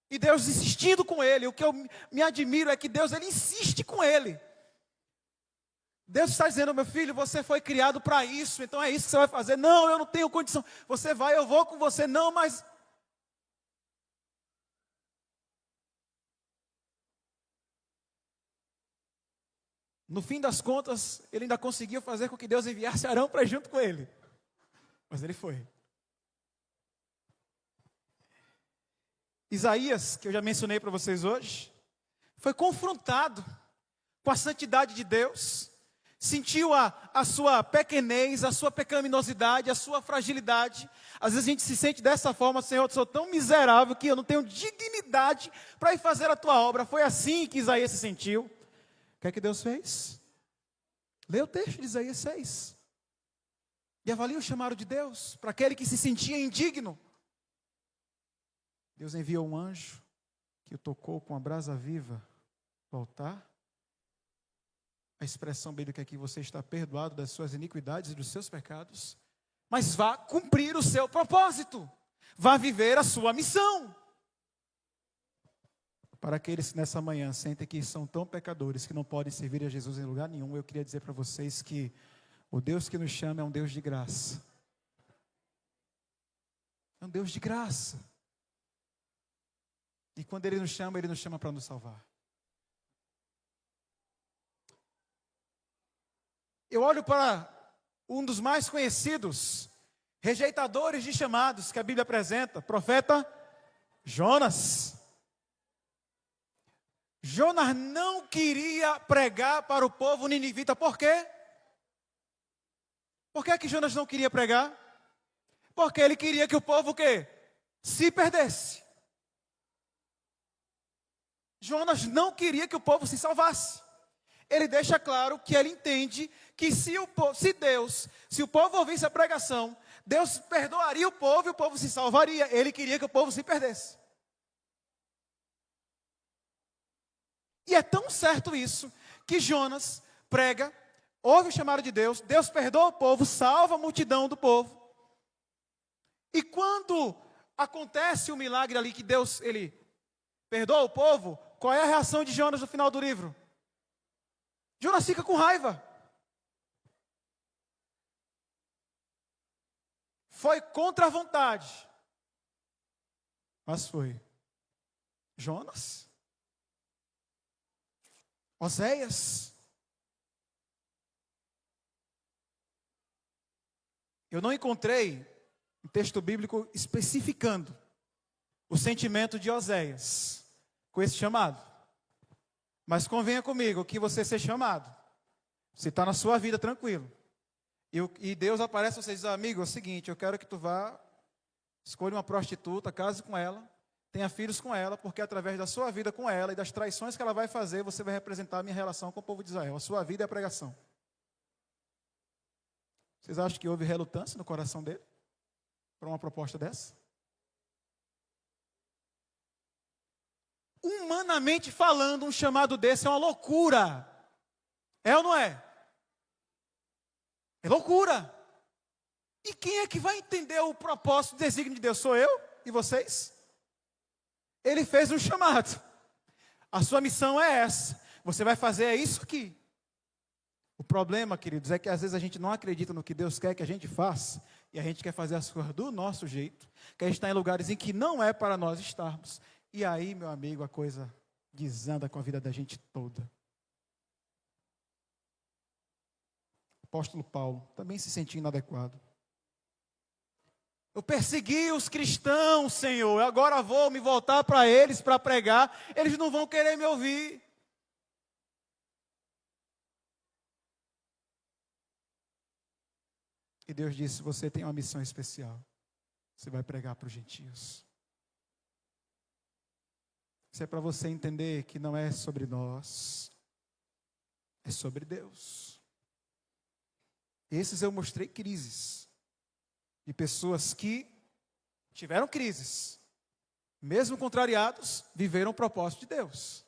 E Deus insistindo com ele. O que eu me admiro é que Deus, ele insiste com ele. Deus está dizendo, meu filho, você foi criado para isso, então é isso que você vai fazer. Não, eu não tenho condição. Você vai, eu vou com você. Não, mas... No fim das contas, ele ainda conseguiu fazer com que Deus enviasse Arão para junto com ele. Mas ele foi. Isaías, que eu já mencionei para vocês hoje, foi confrontado com a santidade de Deus, sentiu a sua pequenez, a sua pecaminosidade, a sua fragilidade. Às vezes a gente se sente dessa forma, Senhor, eu sou tão miserável que eu não tenho dignidade para ir fazer a tua obra. Foi assim que Isaías se sentiu. O que é que Deus fez? Lê o texto de Isaías 6. E avalie o chamado de Deus para aquele que se sentia indigno. Deus enviou um anjo que o tocou com a brasa viva no altar. A expressão bíblica aqui, você está perdoado das suas iniquidades e dos seus pecados, mas vá cumprir o seu propósito, vá viver a sua missão. Para aqueles que nessa manhã sentem que são tão pecadores que não podem servir a Jesus em lugar nenhum, eu queria dizer para vocês que o Deus que nos chama é um Deus de graça. É um Deus de graça. E quando Ele nos chama para nos salvar. Eu olho para um dos mais conhecidos rejeitadores de chamados que a Bíblia apresenta, profeta Jonas. Jonas não queria pregar para o povo ninivita, por quê? Por que Jonas não queria pregar? Porque ele queria que o povo o quê? Se perdesse. Jonas não queria que o povo se salvasse. Ele deixa claro que ele entende que se o povo ouvisse a pregação, Deus perdoaria o povo e o povo se salvaria. Ele queria que o povo se perdesse. E é tão certo isso, que Jonas prega, ouve o chamado de Deus, Deus perdoa o povo, salva a multidão do povo. E quando acontece o milagre ali que Deus, ele perdoa o povo, qual é a reação de Jonas no final do livro? Jonas fica com raiva. Foi contra a vontade. Mas foi. Jonas? Oséias? Eu não encontrei um texto bíblico especificando o sentimento de Oséias com esse chamado. Mas convenha comigo que você ser chamado, você está na sua vida tranquilo. E Deus aparece a você e diz, amigo, é o seguinte, eu quero que tu vá, escolha uma prostituta, case com ela, tenha filhos com ela, porque através da sua vida com ela e das traições que ela vai fazer, você vai representar a minha relação com o povo de Israel. A sua vida é a pregação. Vocês acham que houve relutância no coração dele para uma proposta dessa? Humanamente falando, um chamado desse é uma loucura. É ou não é? É loucura. E quem é que vai entender o propósito, o desígnio de Deus? Sou eu e vocês? Ele fez um chamado. A sua missão é essa. Você vai fazer isso aqui. O problema, queridos, é que às vezes a gente não acredita no que Deus quer que a gente faça. E a gente quer fazer as coisas do nosso jeito. Que a gente está em lugares em que não é para nós estarmos. E aí, meu amigo, a coisa desanda com a vida da gente toda. Apóstolo Paulo, também se sentia inadequado. Eu persegui os cristãos, Senhor, agora vou me voltar para eles para pregar, eles não vão querer me ouvir. E Deus disse, você tem uma missão especial, você vai pregar para os gentios. Isso é para você entender que não é sobre nós, é sobre Deus. Esses eu mostrei crises, de pessoas que tiveram crises, mesmo contrariados, viveram o propósito de Deus.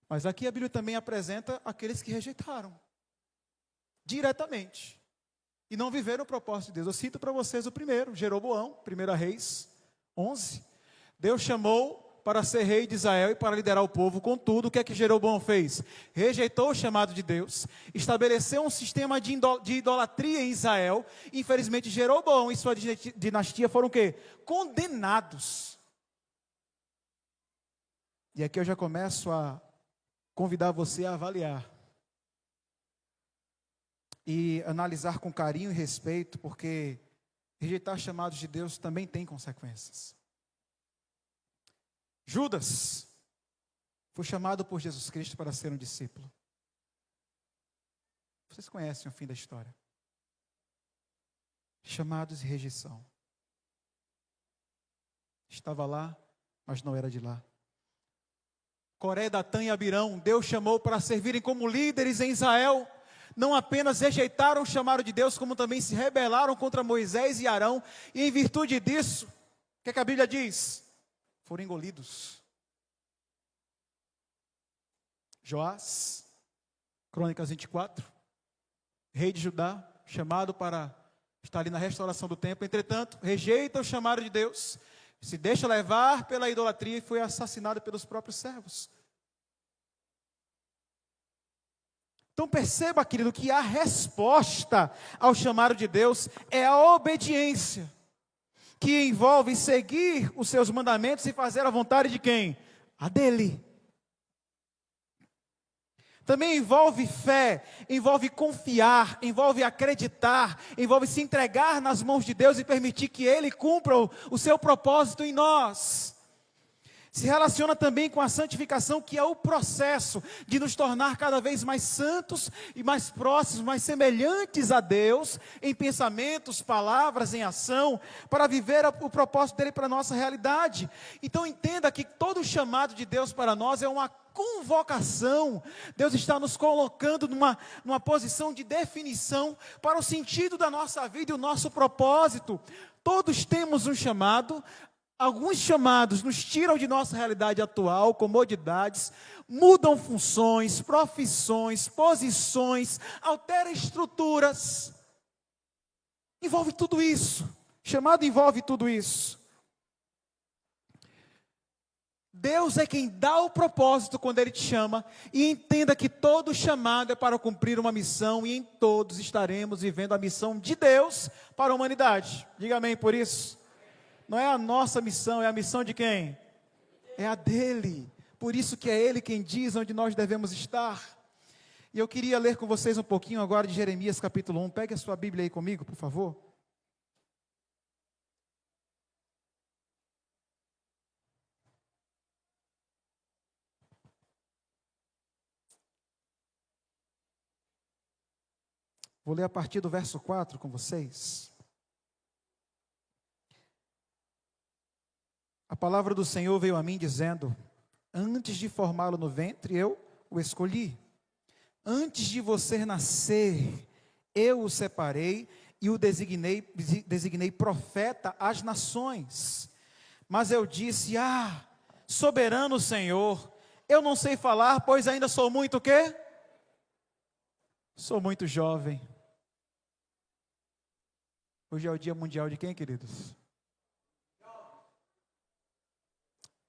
Mas aqui a Bíblia também apresenta aqueles que rejeitaram, diretamente, e não viveram o propósito de Deus. Eu cito para vocês o primeiro, Jeroboão, 1 Reis 11. Deus chamou para ser rei de Israel e para liderar o povo. Contudo, o que é que Jeroboão fez? Rejeitou o chamado de Deus, estabeleceu um sistema de idolatria em Israel. Infelizmente, Jeroboão e sua dinastia foram o quê? Condenados. E aqui eu já começo a convidar você a avaliar e analisar com carinho e respeito, porque rejeitar chamados de Deus também tem consequências. Judas foi chamado por Jesus Cristo para ser um discípulo. Vocês conhecem o fim da história. Chamados e rejeição. Estava lá, mas não era de lá. Coré, Datã e Abirão, Deus chamou para servirem como líderes em Israel. Não apenas rejeitaram o chamado de Deus, como também se rebelaram contra Moisés e Arão. E em virtude disso, o que é que a Bíblia diz? Foram engolidos. Joás, Crônicas 24, rei de Judá, chamado para estar ali na restauração do templo. Entretanto, rejeita o chamado de Deus, se deixa levar pela idolatria e foi assassinado pelos próprios servos. Então perceba, querido, que a resposta ao chamado de Deus é a obediência, que envolve seguir os seus mandamentos e fazer a vontade de quem? A dele. Também envolve fé, envolve confiar, envolve acreditar, envolve se entregar nas mãos de Deus e permitir que Ele cumpra o seu propósito em nós. Se relaciona também com a santificação, que é o processo de nos tornar cada vez mais santos e mais próximos, mais semelhantes a Deus, em pensamentos, palavras, em ação, para viver o propósito dele para a nossa realidade. Então entenda que todo chamado de Deus para nós é uma convocação. Deus está nos colocando numa posição de definição para o sentido da nossa vida e o nosso propósito. Todos temos um chamado. Alguns chamados nos tiram de nossa realidade atual, comodidades, mudam funções, profissões, posições, alteram estruturas. Envolve tudo isso. Chamado envolve tudo isso. Deus é quem dá o propósito quando Ele te chama, e entenda que todo chamado é para cumprir uma missão, e em todos estaremos vivendo a missão de Deus para a humanidade. Diga amém por isso. Não é a nossa missão, é a missão de quem? É a dele. Por isso que é Ele quem diz onde nós devemos estar. E eu queria ler com vocês um pouquinho agora de Jeremias capítulo 1. Pegue a sua Bíblia aí comigo, por favor. Vou ler a partir do verso 4 com vocês. A palavra do Senhor veio a mim dizendo: antes de formá-lo no ventre, eu o escolhi. Antes de você nascer, eu o separei e o designei profeta às nações. Mas eu disse: soberano Senhor, eu não sei falar, pois ainda sou muito o quê? Sou muito jovem. Hoje é o dia mundial de quem, queridos?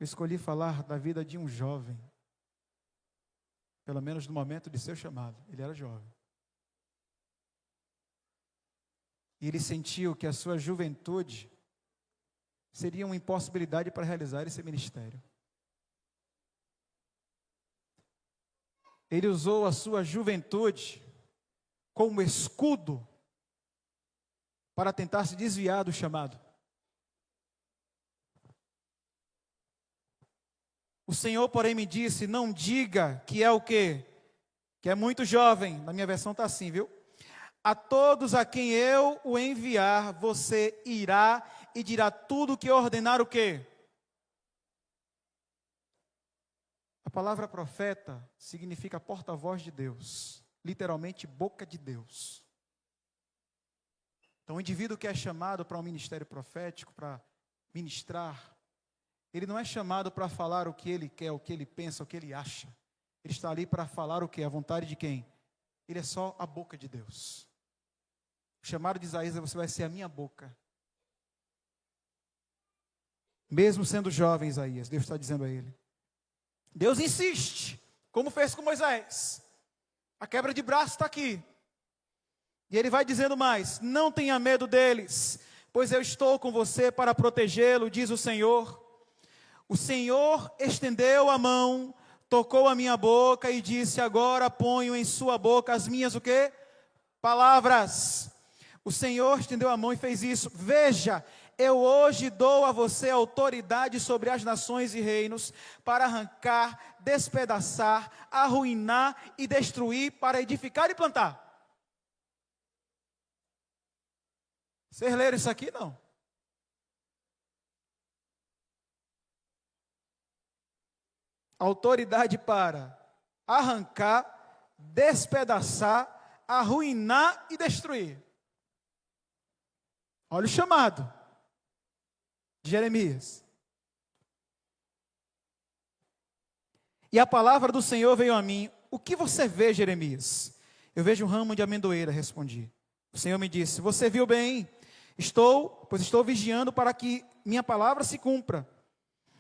Eu escolhi falar da vida de um jovem, pelo menos no momento de seu chamado. Ele era jovem. E ele sentiu que a sua juventude seria uma impossibilidade para realizar esse ministério. Ele usou a sua juventude como escudo para tentar se desviar do chamado. O Senhor, porém, me disse: não diga que é o quê? Que é muito jovem. Na minha versão está assim, viu? A todos a quem eu o enviar, você irá e dirá tudo o que eu ordenar o quê? A palavra profeta significa porta-voz de Deus. Literalmente, boca de Deus. Então, o indivíduo que é chamado para um ministério profético, para ministrar, ele não é chamado para falar o que ele quer, o que ele pensa, o que ele acha. Ele está ali para falar o que? A vontade de quem? Ele é só a boca de Deus. O chamado de Isaías é: você vai ser a minha boca. Mesmo sendo jovem, Isaías, Deus está dizendo a ele. Deus insiste, como fez com Moisés. A quebra de braço está aqui. E ele vai dizendo mais: não tenha medo deles, pois eu estou com você para protegê-lo, diz o Senhor. O Senhor estendeu a mão, tocou a minha boca e disse: agora ponho em sua boca as minhas o quê? Palavras. O Senhor estendeu a mão e fez isso. Veja, eu hoje dou a você autoridade sobre as nações e reinos para arrancar, despedaçar, arruinar e destruir, para edificar e plantar. Vocês leram isso aqui? Não. Autoridade para arrancar, despedaçar, arruinar e destruir. Olha o chamado de Jeremias. E a palavra do Senhor veio a mim. O que você vê, Jeremias? Eu vejo um ramo de amendoeira, respondi. O Senhor me disse: você viu bem? Estou vigiando para que minha palavra se cumpra.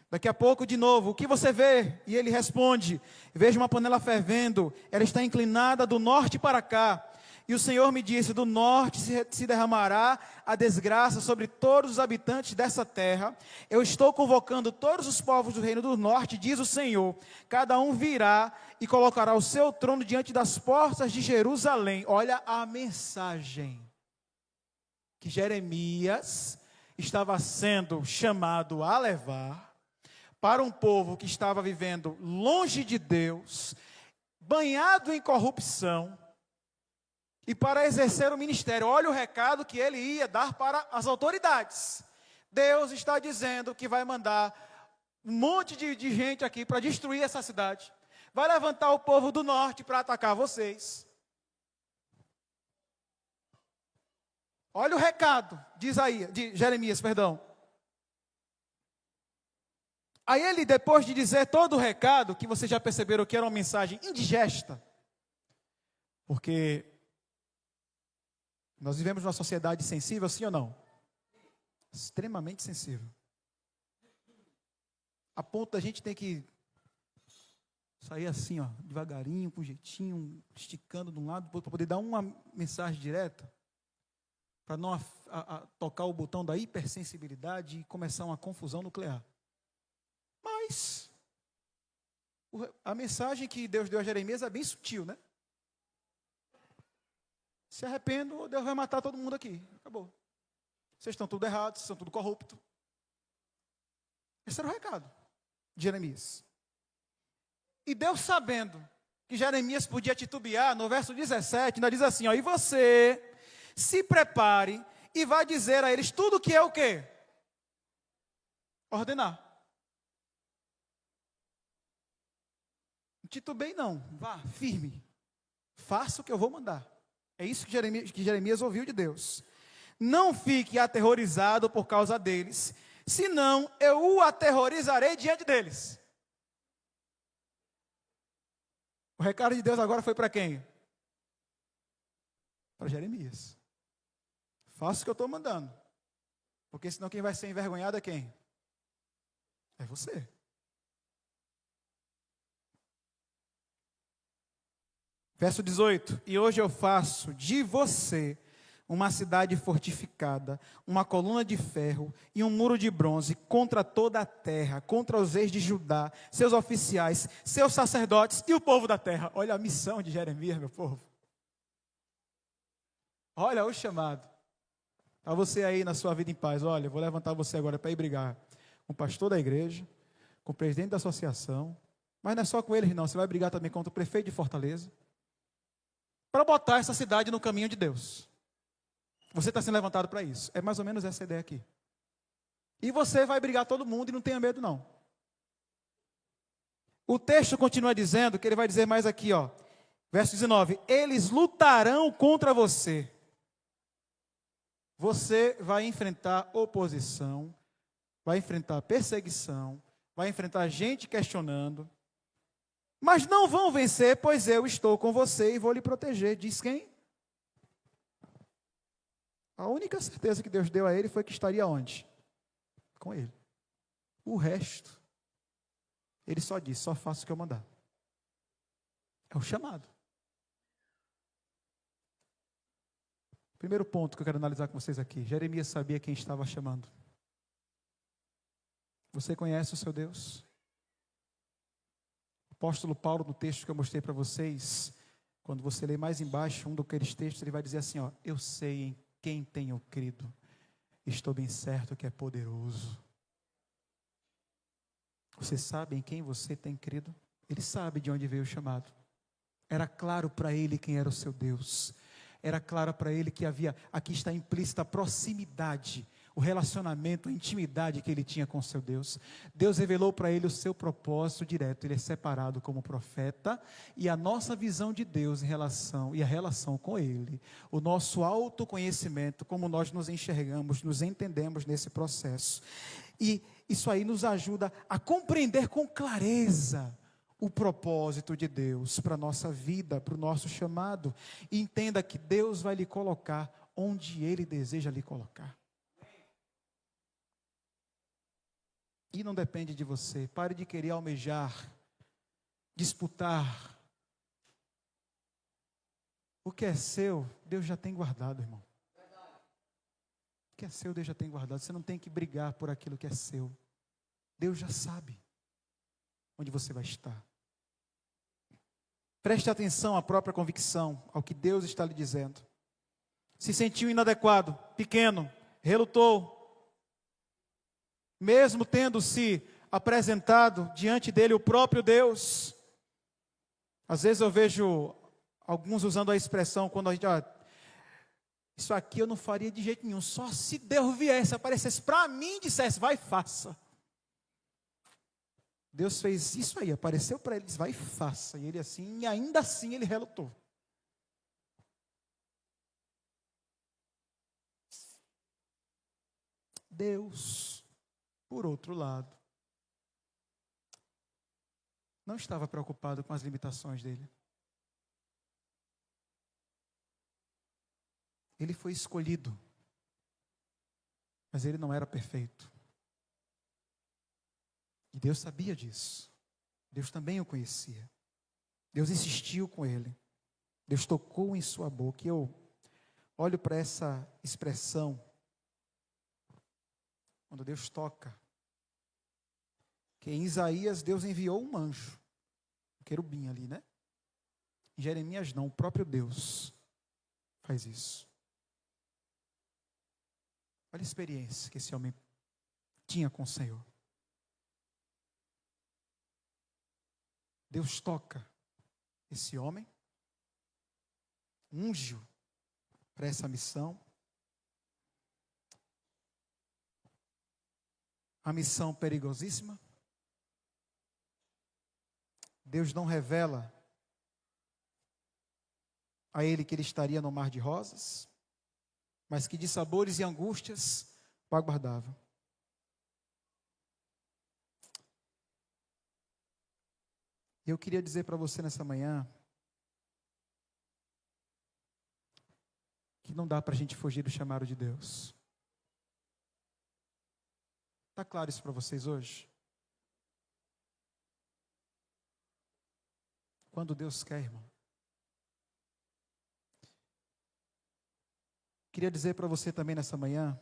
Daqui a pouco, de novo, o que você vê? E ele responde: vejo uma panela fervendo, ela está inclinada do norte para cá. E o Senhor me disse: do norte se derramará a desgraça sobre todos os habitantes dessa terra. Eu estou convocando todos os povos do reino do norte, diz o Senhor. Cada um virá e colocará o seu trono diante das portas de Jerusalém. Olha a mensagem que Jeremias estava sendo chamado a levar para um povo que estava vivendo longe de Deus, banhado em corrupção, e para exercer o ministério. Olha o recado que ele ia dar para as autoridades. Deus está dizendo que vai mandar um monte de gente aqui para destruir essa cidade. Vai levantar o povo do norte para atacar vocês. Olha o recado de Jeremias, perdão. Aí ele, depois de dizer todo o recado, que vocês já perceberam que era uma mensagem indigesta, porque nós vivemos numa sociedade sensível, sim ou não? Extremamente sensível. A ponto da gente ter que sair assim, ó, devagarinho, com jeitinho, esticando de um lado para poder dar uma mensagem direta, para não tocar o botão da hipersensibilidade e começar uma confusão nuclear. Mas a mensagem que Deus deu a Jeremias é bem sutil, né? Se arrependo, Deus vai matar todo mundo aqui. Acabou. Vocês estão tudo errados, vocês estão tudo corruptos. Esse era o recado de Jeremias. E Deus, sabendo que Jeremias podia titubear, no verso 17, ainda diz assim, ó: e você se prepare e vai dizer a eles tudo que é o quê? Ordenar. Não titubei não, vá, firme. Faça o que eu vou mandar. É isso que Jeremias ouviu de Deus. Não fique aterrorizado por causa deles, senão eu o aterrorizarei diante deles. O recado de Deus agora foi para quem? Para Jeremias. Faça o que eu estou mandando. Porque senão quem vai ser envergonhado é quem? É você. Verso 18, e hoje eu faço de você uma cidade fortificada, uma coluna de ferro e um muro de bronze contra toda a terra, contra os reis de Judá, seus oficiais, seus sacerdotes e o povo da terra. Olha a missão de Jeremias, meu povo. Olha o chamado. Para você aí na sua vida em paz, olha, eu vou levantar você agora para ir brigar com o pastor da igreja, com o presidente da associação, mas não é só com eles não, você vai brigar também contra o prefeito de Fortaleza, para botar essa cidade no caminho de Deus. Você está sendo levantado para isso. É mais ou menos essa ideia aqui. E você vai brigar todo mundo e não tenha medo não. O texto continua dizendo, que ele vai dizer mais aqui, ó. Verso 19. Eles lutarão contra você. Você vai enfrentar oposição, vai enfrentar perseguição, vai enfrentar gente questionando. Mas não vão vencer, pois eu estou com você e vou lhe proteger. Diz quem? A única certeza que Deus deu a ele foi que estaria onde? Com ele. O resto, ele só diz, só faço o que eu mandar. É o chamado. Primeiro ponto que eu quero analisar com vocês aqui. Jeremias sabia quem estava chamando. Você conhece o seu Deus? O apóstolo Paulo, no texto que eu mostrei para vocês, quando você lê mais embaixo, um daqueles textos, ele vai dizer assim, ó, eu sei em quem tenho crido. Estou bem certo que é poderoso. Você sabe em quem você tem crido? Ele sabe de onde veio o chamado. Era claro para ele quem era o seu Deus. Era claro para ele que havia, aqui está implícita a proximidade, o relacionamento, a intimidade que ele tinha com o seu Deus. Deus revelou para ele o seu propósito direto. Ele é separado como profeta, e a nossa visão de Deus em relação, e a relação com ele, o nosso autoconhecimento, como nós nos enxergamos, nos entendemos nesse processo. E isso aí nos ajuda a compreender com clareza o propósito de Deus para a nossa vida, para o nosso chamado. E entenda que Deus vai lhe colocar onde Ele deseja lhe colocar. E não depende de você. Pare de querer almejar, disputar. O que é seu, Deus já tem guardado, irmão. O que é seu, Deus já tem guardado. Você não tem que brigar por aquilo que é seu. Deus já sabe onde você vai estar. Preste atenção à própria convicção, ao que Deus está lhe dizendo. Se sentiu inadequado, pequeno, relutou. Mesmo tendo se apresentado diante dele o próprio Deus. Às vezes eu vejo alguns usando a expressão, quando a gente, isso aqui eu não faria de jeito nenhum, só se Deus viesse, aparecesse para mim e dissesse, vai, faça. Deus fez isso aí, apareceu para ele, disse, vai e faça. E ele assim, e ainda assim ele relutou. Deus, por outro lado, não estava preocupado com as limitações dele. Ele foi escolhido, mas ele não era perfeito. E Deus sabia disso. Deus também o conhecia. Deus insistiu com ele. Deus tocou em sua boca. E eu olho para essa expressão, quando Deus toca, que em Isaías Deus enviou um anjo, um querubim ali, né? Em Jeremias não, o próprio Deus faz isso. Olha a experiência que esse homem tinha com o Senhor. Deus toca esse homem, unge-o para essa missão. A missão perigosíssima. Deus não revela a ele que ele estaria no mar de rosas, mas que de sabores e angústias o aguardava. E eu queria dizer para você nessa manhã que não dá para a gente fugir do chamado de Deus. Está claro isso para vocês hoje? Quando Deus quer, irmão. Queria dizer para você também nessa manhã,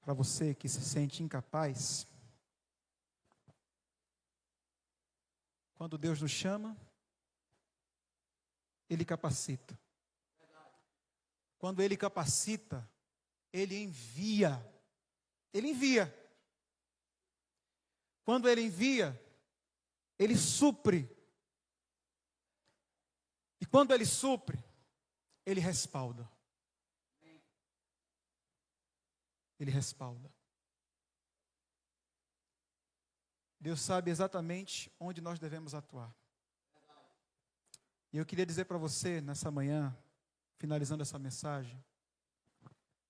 para você que se sente incapaz, quando Deus nos chama, Ele capacita. Quando Ele capacita, Ele envia. Ele envia. Quando Ele envia, Ele supre. E quando Ele supre, Ele respalda. Ele respalda. Deus sabe exatamente onde nós devemos atuar. E eu queria dizer para você, nessa manhã, finalizando essa mensagem,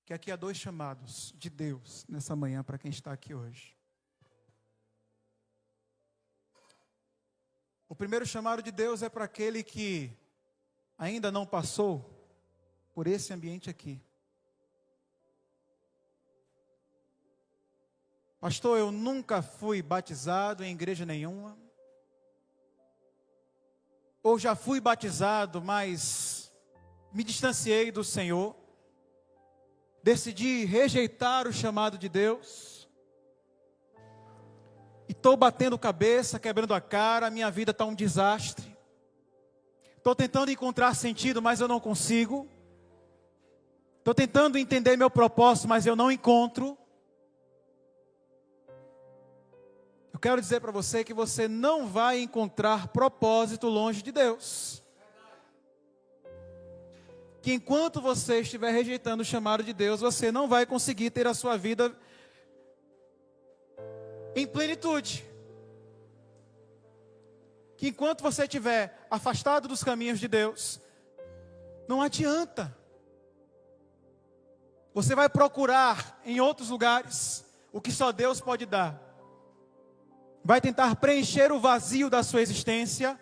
que aqui há 2 chamados de Deus nessa manhã para quem está aqui hoje. O primeiro chamado de Deus é para aquele que ainda não passou por esse ambiente aqui. Pastor, eu nunca fui batizado em igreja nenhuma. Ou já fui batizado, mas me distanciei do Senhor. Decidi rejeitar o chamado de Deus. E estou batendo cabeça, quebrando a cara, minha vida está um desastre. Estou tentando encontrar sentido, mas eu não consigo. Estou tentando entender meu propósito, mas eu não encontro. Eu quero dizer para você que você não vai encontrar propósito longe de Deus. Que enquanto você estiver rejeitando o chamado de Deus, você não vai conseguir ter a sua vida em plenitude. Que enquanto você estiver afastado dos caminhos de Deus, não adianta. Você vai procurar em outros lugares o que só Deus pode dar. Vai tentar preencher o vazio da sua existência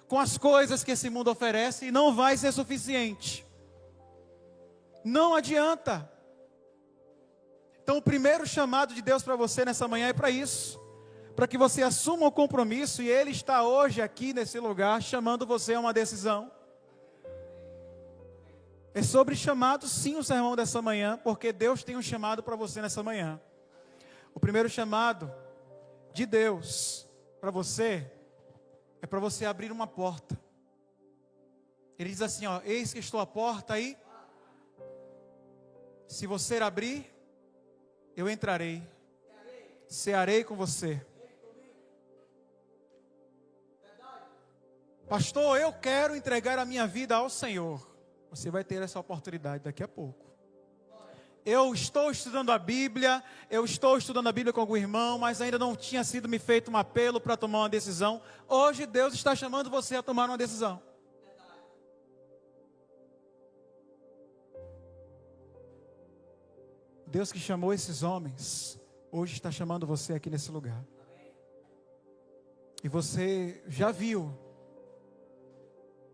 com as coisas que esse mundo oferece e não vai ser suficiente. Não adianta. Então o primeiro chamado de Deus para você nessa manhã é para isso. Para que você assuma o compromisso, e Ele está hoje aqui nesse lugar chamando você a uma decisão. É sobre chamado sim o sermão dessa manhã, porque Deus tem um chamado para você nessa manhã. O primeiro chamado de Deus para você é para você abrir uma porta. Ele diz assim, ó: eis que estou à porta aí. Se você abrir, eu entrarei, cearei com você. Pastor, eu quero entregar a minha vida ao Senhor. Você vai ter essa oportunidade daqui a pouco. Eu estou estudando a Bíblia com algum irmão, mas ainda não tinha sido me feito um apelo para tomar uma decisão. Hoje Deus está chamando você a tomar uma decisão. Deus que chamou esses homens, hoje está chamando você aqui nesse lugar. E você já viu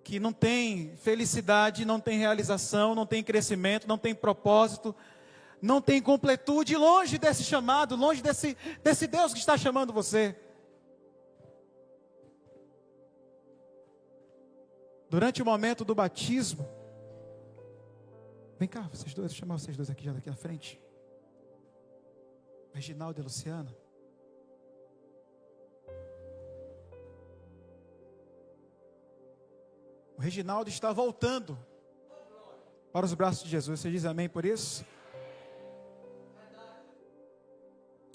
que não tem felicidade, não tem realização, não tem crescimento, não tem propósito, não tem completude, longe desse chamado, longe desse Deus que está chamando você. Durante o momento do batismo, vem cá, vocês dois, vou chamar vocês dois aqui já daqui à frente. Reginaldo e Luciana. O Reginaldo está voltando para os braços de Jesus. Você diz amém por isso?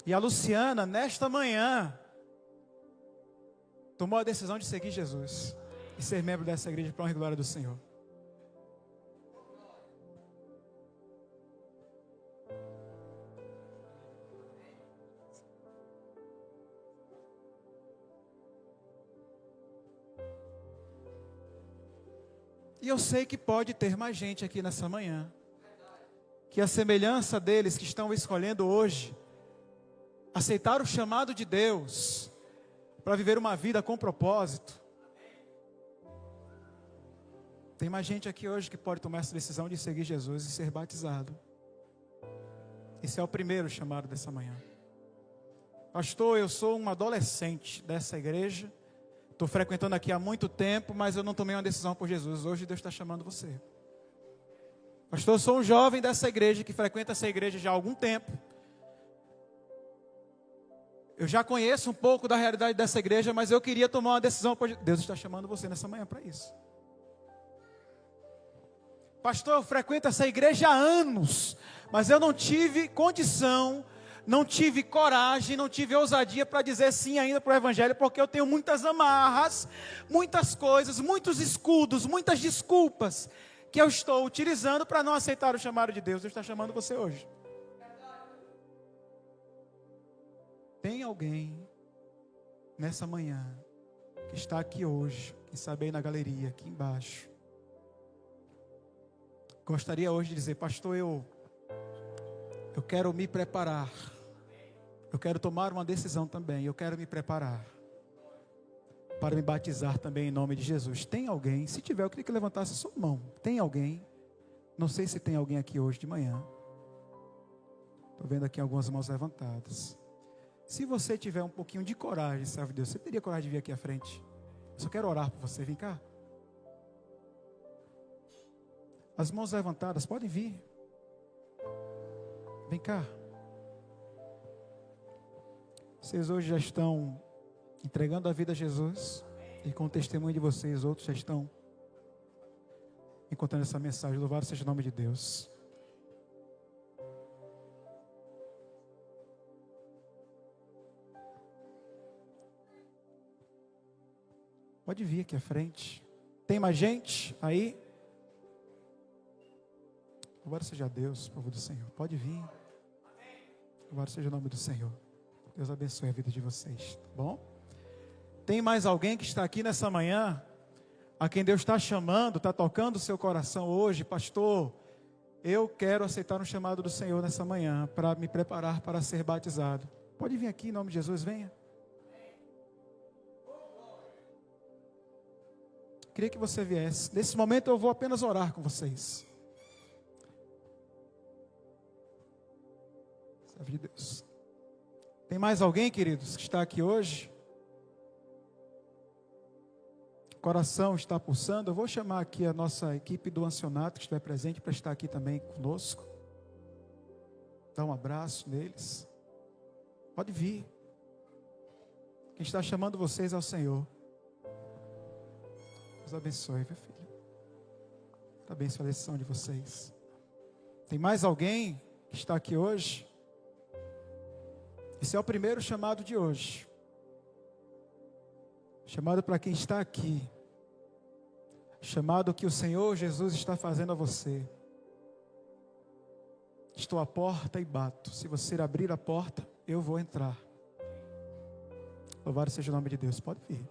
E a Luciana, nesta manhã, tomou a decisão de seguir Jesus e ser membro dessa igreja para a honra e glória do Senhor. E eu sei que pode ter mais gente aqui nessa manhã, que a semelhança deles que estão escolhendo hoje aceitar o chamado de Deus para viver uma vida com propósito. Tem mais gente aqui hoje que pode tomar essa decisão de seguir Jesus e ser batizado. Esse é o primeiro chamado dessa manhã. Pastor, eu sou um adolescente dessa igreja, estou frequentando aqui há muito tempo, mas eu não tomei uma decisão por Jesus. Hoje Deus está chamando você. Pastor, eu sou um jovem dessa igreja, que frequenta essa igreja já há algum tempo. Eu já conheço um pouco da realidade dessa igreja, mas eu queria tomar uma decisão por Jesus. Deus está chamando você nessa manhã para isso. Pastor, eu frequento essa igreja há anos, mas eu não tive condição, não tive coragem, não tive ousadia para dizer sim ainda para o Evangelho, porque eu tenho muitas amarras, muitas coisas, muitos escudos, muitas desculpas que eu estou utilizando para não aceitar o chamado de Deus. Deus está chamando você hoje. Tem alguém nessa manhã que está aqui hoje, quem sabe aí na galeria, aqui embaixo, gostaria hoje de dizer: pastor, eu quero me preparar, eu quero tomar uma decisão também, eu quero me preparar para me batizar também em nome de Jesus. Tem alguém? Se tiver, eu queria que levantasse a sua mão. Tem alguém? Não sei se tem alguém aqui hoje de manhã. Estou vendo aqui algumas mãos levantadas. Se você tiver um pouquinho de coragem, servo de Deus, você teria coragem de vir aqui à frente? Eu só quero orar por você, vem cá. As mãos levantadas, podem vir. Vem cá. Vocês hoje já estão entregando a vida a Jesus. E com o testemunho de vocês, outros já estão encontrando essa mensagem. Louvado seja o nome de Deus. Pode vir aqui à frente. Tem mais gente aí? Louvado seja Deus, povo do Senhor. Pode vir. Louvado seja o nome do Senhor. Deus abençoe a vida de vocês, tá bom? Tem mais alguém que está aqui nessa manhã, a quem Deus está chamando, está tocando o seu coração hoje? Pastor, eu quero aceitar um chamado do Senhor nessa manhã, para me preparar para ser batizado. Pode vir aqui em nome de Jesus, venha. Queria que você viesse. Nesse momento eu vou apenas orar com vocês. Servo de Deus. Tem mais alguém, queridos, que está aqui hoje? O coração está pulsando. Eu vou chamar aqui a nossa equipe do ancianato que estiver presente para estar aqui também conosco. Dá um abraço neles. Pode vir. Quem está chamando vocês é o Senhor. Deus abençoe, meu filho. Abençoe a decisão de vocês. Tem mais alguém que está aqui hoje? Esse é o primeiro chamado de hoje. Chamado para quem está aqui. Chamado que o Senhor Jesus está fazendo a você. Estou à porta e bato. Se você abrir a porta, eu vou entrar. Louvado seja o nome de Deus. Pode vir.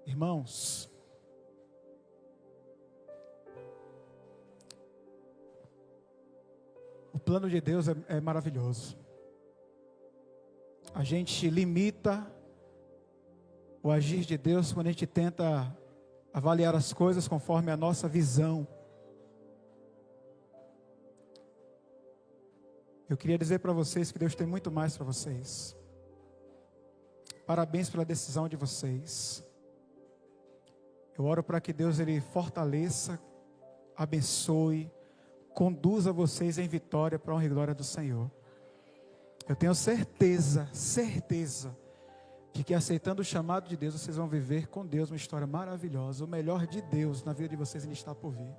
Irmãos, o plano de Deus é maravilhoso. A gente limita o agir de Deus quando a gente tenta avaliar as coisas conforme a nossa visão. Eu queria dizer para vocês que Deus tem muito mais para vocês. Parabéns pela decisão de vocês. Eu oro para que Deus Ele fortaleça, abençoe, conduza vocês em vitória para a honra e glória do Senhor. Eu tenho certeza de que aceitando o chamado de Deus, vocês vão viver com Deus uma história maravilhosa. O melhor de Deus na vida de vocês ainda está por vir.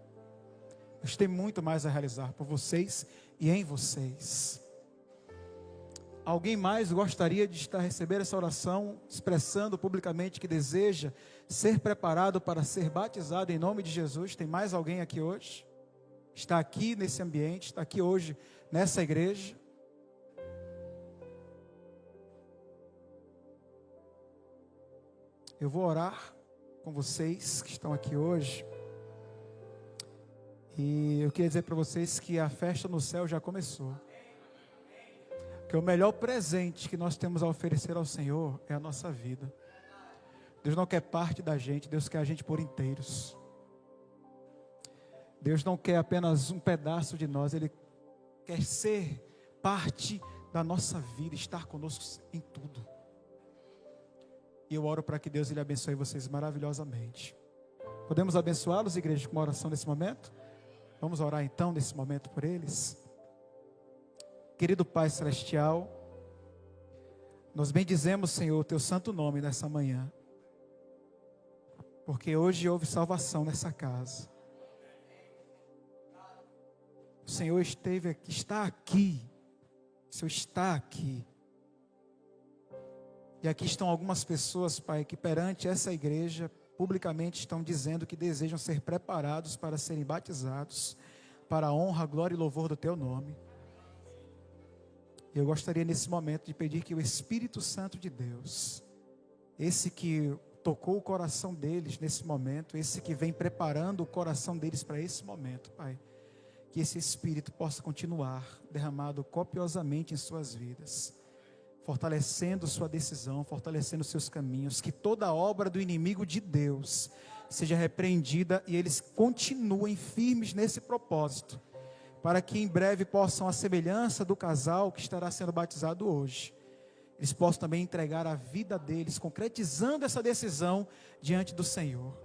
Deus tem muito mais a realizar por vocês e em vocês. Alguém mais gostaria de receber essa oração, expressando publicamente que deseja ser preparado para ser batizado em nome de Jesus? Tem mais alguém aqui hoje? Está aqui nesse ambiente, está aqui hoje nessa igreja? Eu vou orar com vocês que estão aqui hoje. E eu queria dizer para vocês que a festa no céu já começou. Que o melhor presente que nós temos a oferecer ao Senhor é a nossa vida. Deus não quer parte da gente, Deus quer a gente por inteiros. Deus não quer apenas um pedaço de nós, Ele quer ser parte da nossa vida, estar conosco em tudo. E eu oro para que Deus Ele abençoe vocês maravilhosamente. Podemos abençoá-los, igreja, com uma oração nesse momento? Vamos orar então nesse momento por eles? Querido Pai Celestial, nós bendizemos, Senhor, o Teu santo nome nessa manhã, porque hoje houve salvação nessa casa. O Senhor esteve aqui, está aqui, o Senhor está aqui. E aqui estão algumas pessoas, Pai, que perante essa igreja, publicamente estão dizendo que desejam ser preparados para serem batizados, para a honra, glória e louvor do Teu nome. Eu gostaria nesse momento de pedir que o Espírito Santo de Deus, esse que tocou o coração deles nesse momento, esse que vem preparando o coração deles para esse momento, Pai, que esse Espírito possa continuar derramado copiosamente em suas vidas, fortalecendo sua decisão, fortalecendo seus caminhos, que toda obra do inimigo de Deus seja repreendida e eles continuem firmes nesse propósito, para que em breve possam, à semelhança do casal que estará sendo batizado hoje, eles possam também entregar a vida deles, concretizando essa decisão diante do Senhor.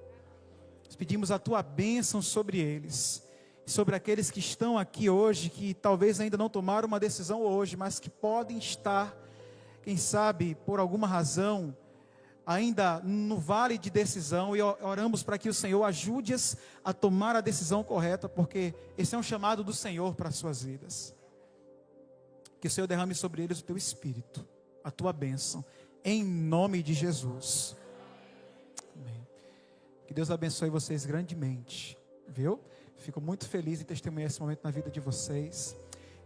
Nós pedimos a tua bênção sobre eles, sobre aqueles que estão aqui hoje, que talvez ainda não tomaram uma decisão hoje, mas que podem estar, quem sabe, por alguma razão, ainda no vale de decisão, e oramos para que o Senhor ajude-as a tomar a decisão correta, porque esse é um chamado do Senhor para as suas vidas. Que o Senhor derrame sobre eles o teu Espírito, a tua bênção, em nome de Jesus. Amém. Que Deus abençoe vocês grandemente, viu? Fico muito feliz em testemunhar esse momento na vida de vocês.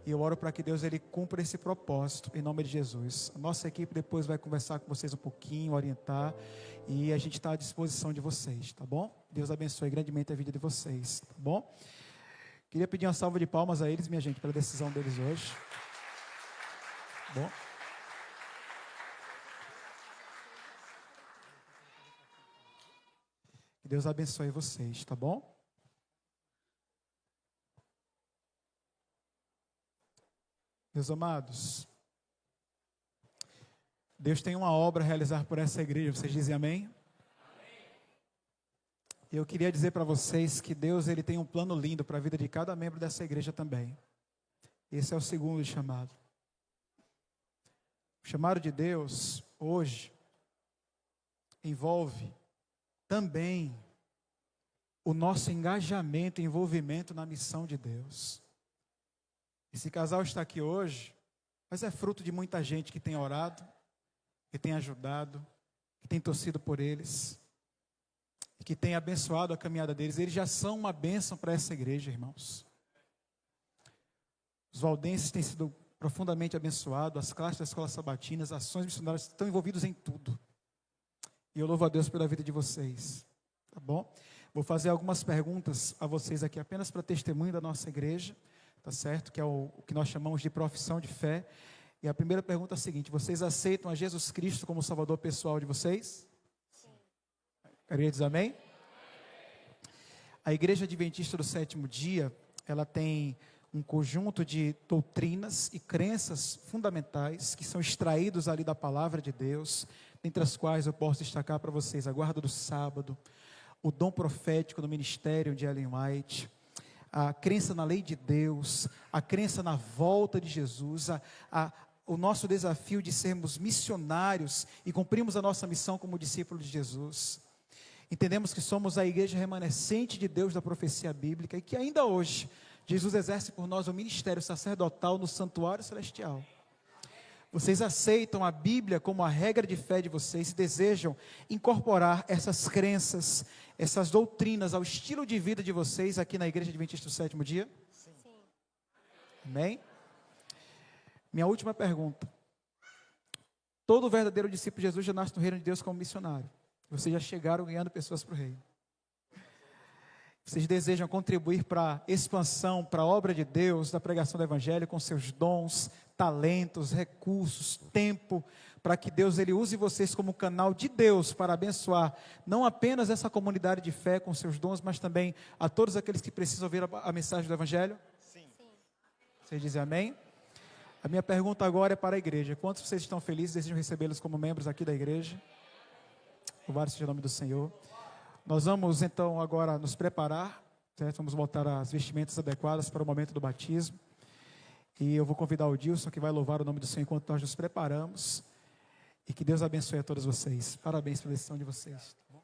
E eu oro para que Deus ele cumpra esse propósito, em nome de Jesus. A nossa equipe depois vai conversar com vocês um pouquinho, orientar. E a gente está à disposição de vocês, tá bom? Deus abençoe grandemente a vida de vocês, tá bom? Queria pedir uma salva de palmas a eles, minha gente, pela decisão deles hoje. Tá bom? Que Deus abençoe vocês, tá bom? Meus amados, Deus tem uma obra a realizar por essa igreja, vocês dizem amém? Amém. Eu queria dizer para vocês que Deus ele tem um plano lindo para a vida de cada membro dessa igreja também. Esse é o segundo chamado. O chamado de Deus, hoje, envolve também o nosso engajamento e envolvimento na missão de Deus. Esse casal está aqui hoje, mas é fruto de muita gente que tem orado, que tem ajudado, que tem torcido por eles, e que tem abençoado a caminhada deles. Eles já são uma bênção para essa igreja, irmãos. Os valdenses têm sido profundamente abençoados, as classes da escola sabatina, as ações missionárias estão envolvidos em tudo. E eu louvo a Deus pela vida de vocês, tá bom? Vou fazer algumas perguntas a vocês aqui, apenas para testemunho da nossa igreja. Tá certo? Que é o que nós chamamos de profissão de fé. E a primeira pergunta é a seguinte: vocês aceitam a Jesus Cristo como Salvador pessoal de vocês? Sim. A igreja diz amém? A Igreja Adventista do Sétimo Dia, ela tem um conjunto de doutrinas e crenças fundamentais que são extraídos ali da palavra de Deus, entre as quais eu posso destacar para vocês a guarda do sábado, o dom profético no ministério de Ellen White, a crença na lei de Deus, a crença na volta de Jesus, o nosso desafio de sermos missionários e cumprirmos a nossa missão como discípulos de Jesus. Entendemos que somos a igreja remanescente de Deus da profecia bíblica e que ainda hoje Jesus exerce por nós o ministério sacerdotal no santuário celestial. Vocês aceitam a Bíblia como a regra de fé de vocês e desejam incorporar essas crenças, essas doutrinas ao estilo de vida de vocês aqui na Igreja Adventista do Sétimo Dia? Sim. Amém? Minha última pergunta. Todo verdadeiro discípulo de Jesus já nasce no reino de Deus como missionário. Vocês já chegaram ganhando pessoas para o reino. Vocês desejam contribuir para a expansão, para a obra de Deus, da pregação do Evangelho, com seus dons, talentos, recursos, tempo, para que Deus ele use vocês como canal de Deus para abençoar não apenas essa comunidade de fé com seus dons, mas também a todos aqueles que precisam ouvir a mensagem do Evangelho? Sim. Vocês dizem amém? A minha pergunta agora é para a igreja. Quantos de vocês estão felizes e desejam recebê-los como membros aqui da igreja? Louvado seja o nome do Senhor. Nós vamos então agora nos preparar, certo? Vamos botar as vestimentas adequadas para o momento do batismo. E eu vou convidar o Dilson, que vai louvar o nome do Senhor enquanto nós nos preparamos. E que Deus abençoe a todos vocês. Parabéns pela decisão de vocês. Tá bom?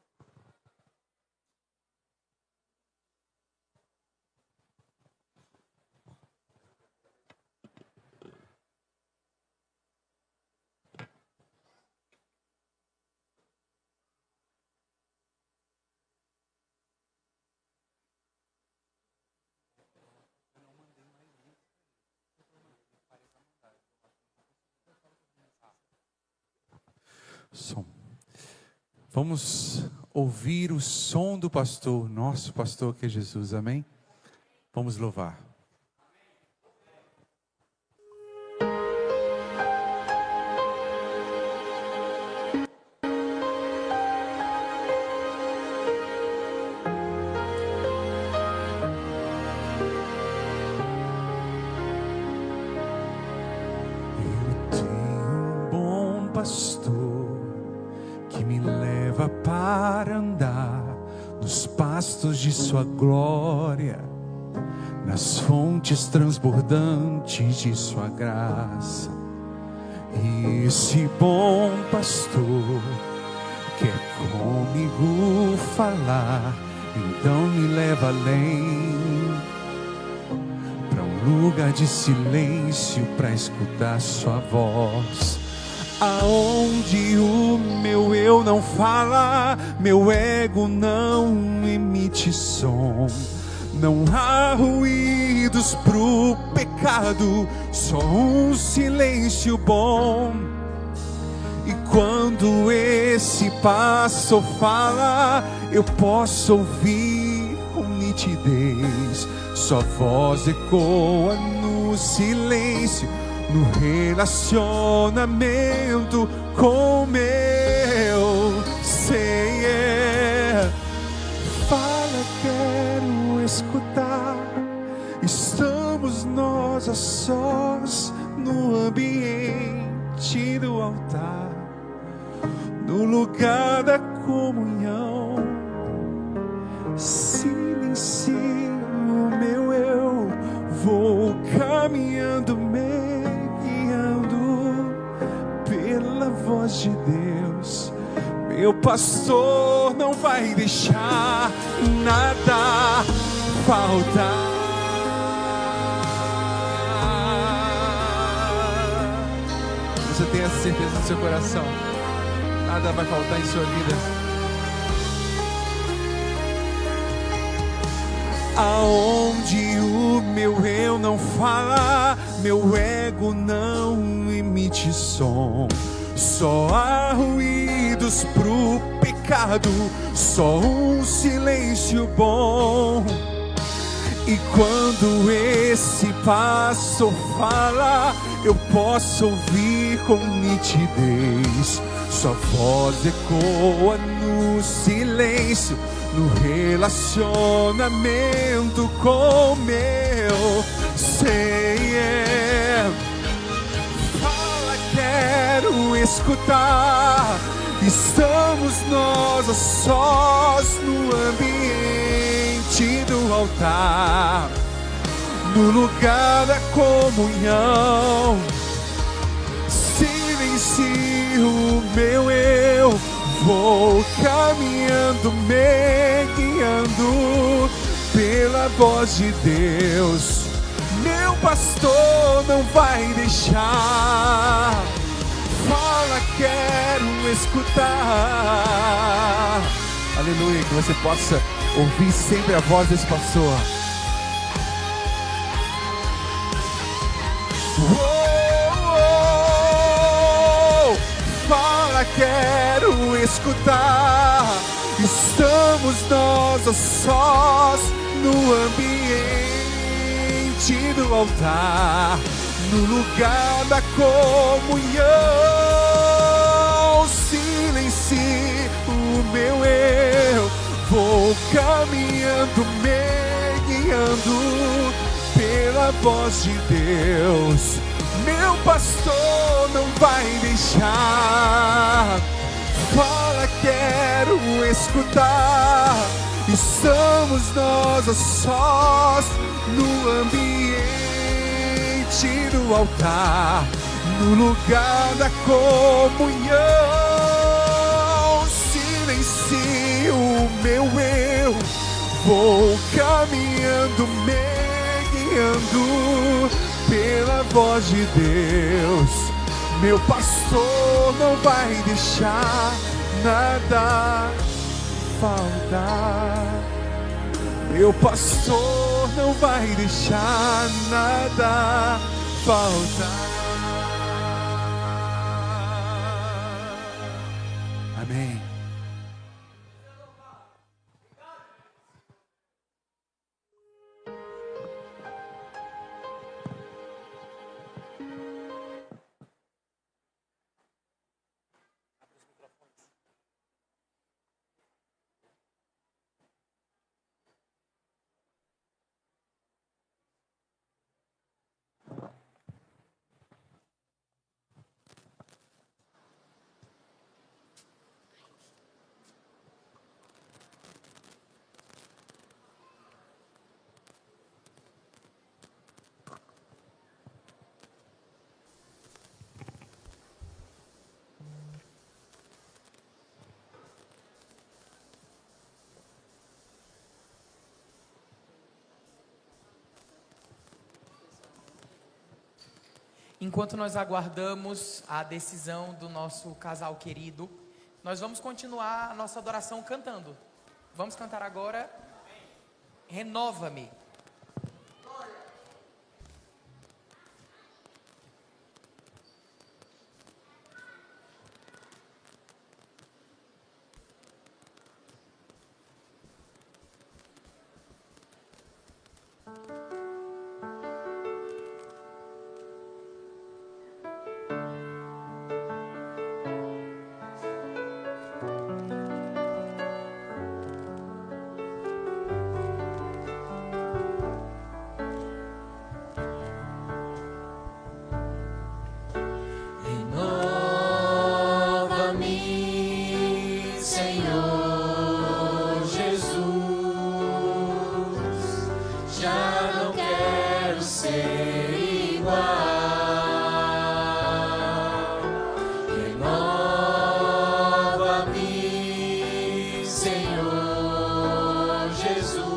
Som. Vamos ouvir o som do pastor, nosso pastor que é Jesus, amém? Vamos louvar. vastos de sua glória, nas fontes transbordantes de sua graça. E esse bom pastor quer comigo falar, então me leva além, para um lugar de silêncio, para escutar sua voz. Aonde o meu eu não fala, meu ego não emite som, não há ruídos pro pecado, só um silêncio bom. E quando esse pastor fala, eu posso ouvir com nitidez, sua voz ecoa no silêncio, no relacionamento com meu Senhor. Fala, quero escutar. Estamos nós a sós no ambiente do altar, no lugar da comunhão. Silencio o meu eu, vou caminhando, me guiando pela voz de Deus. Meu pastor não vai deixar nada faltar. Você tem essa certeza no seu coração? Nada vai faltar em sua vida. Aonde o meu eu não fala, meu ego não emite som, só há ruídos pro pecado, só um silêncio bom. E quando esse pastor fala, eu posso ouvir com nitidez, sua voz ecoa no silêncio, no relacionamento com meu Senhor. Fala, quero escutar. Estamos nós a sós no ambiente do altar, no lugar da comunhão. Silencio o meu eu, vou caminhando, me guiando pela voz de Deus. Meu pastor não vai deixar. Fala, quero escutar. Aleluia, que você possa ouvir sempre a voz desse pastor. Fala, quero escutar. Estamos nós a sós no ambiente do altar, no lugar da comunhão. Silencie o meu eu, vou caminhando, me guiando pela voz de Deus. Meu pastor não vai deixar. Fala, quero escutar. Estamos nós a sós no ambiente do altar, no lugar da comunhão. Silencio o meu eu, vou caminhando, me guiando pela voz de Deus. Meu pastor não vai deixar nada faltar. Meu pastor não vai deixar nada faltar. Amém. Enquanto nós aguardamos a decisão do nosso casal querido, nós vamos continuar a nossa adoração cantando. Vamos cantar agora, Renova-me. Renova-me, Senhor Jesus. Já não quero ser igual. Renova-me, Senhor Jesus.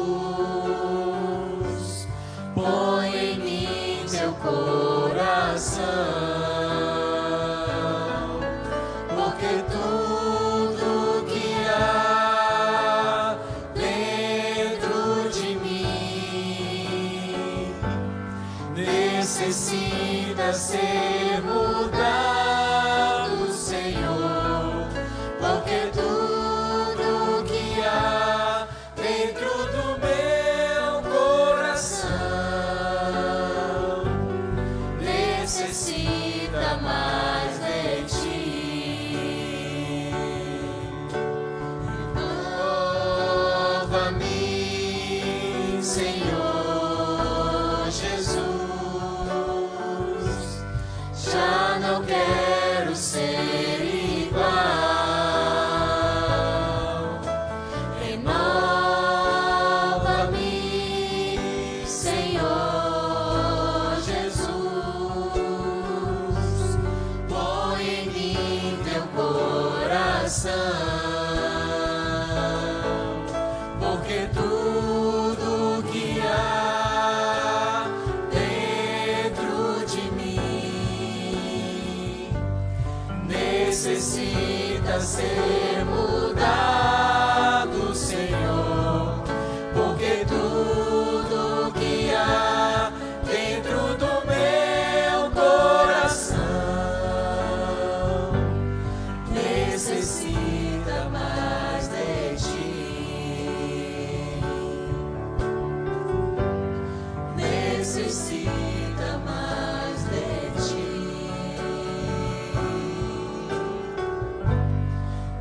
Põe em mim teu coração. Necessita ser mudado, Senhor, porque tudo que há dentro do meu coração necessita mais de ti. Renova-me, Senhor Jesus. Já não quero ser igual. Renova-me, Senhor Jesus. Põe em mim teu coração, porque tudo que há dentro de mim necessita ser mudado, Senhor, porque tudo que há dentro do meu coração necessita mais de ti. Necessita mais de ti.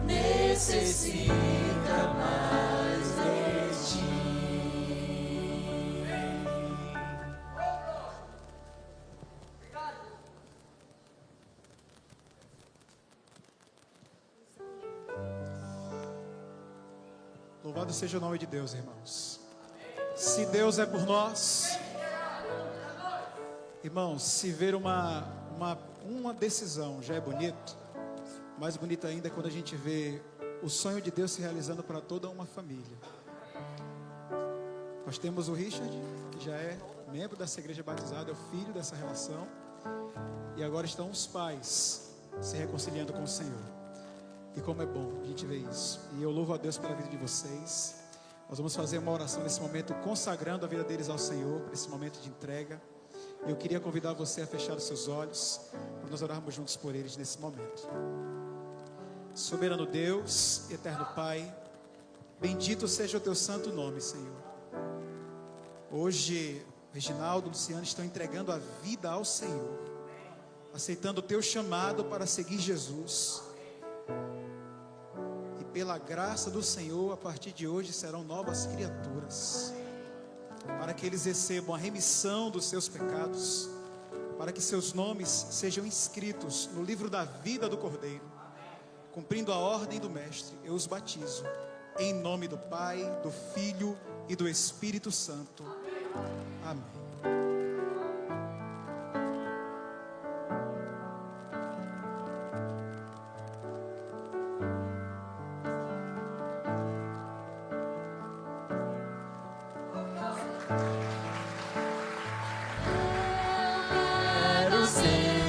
Necessita mais de ti. Louvado seja o nome de Deus, irmãos. Se Deus é por nós, irmãos, se ver uma decisão já é bonito. Mais bonito ainda é quando a gente vê o sonho de Deus se realizando para toda uma família. Nós temos o Richard, que já é membro dessa igreja batizada, é o filho dessa relação. E agora estão os pais se reconciliando com o Senhor. E como é bom a gente ver isso. E eu louvo a Deus pela vida de vocês. Nós vamos fazer uma oração nesse momento, consagrando a vida deles ao Senhor, para esse momento de entrega. Eu queria convidar você a fechar os seus olhos, para nós orarmos juntos por eles nesse momento. Soberano Deus, eterno Pai, bendito seja o teu santo nome, Senhor. Hoje, Reginaldo e Luciano estão entregando a vida ao Senhor, aceitando o teu chamado para seguir Jesus. E pela graça do Senhor, a partir de hoje serão novas criaturas, para que eles recebam a remissão dos seus pecados, para que seus nomes sejam inscritos no livro da vida do Cordeiro. Cumprindo a ordem do Mestre, eu os batizo em nome do Pai, do Filho e do Espírito Santo. Amém. Quero ser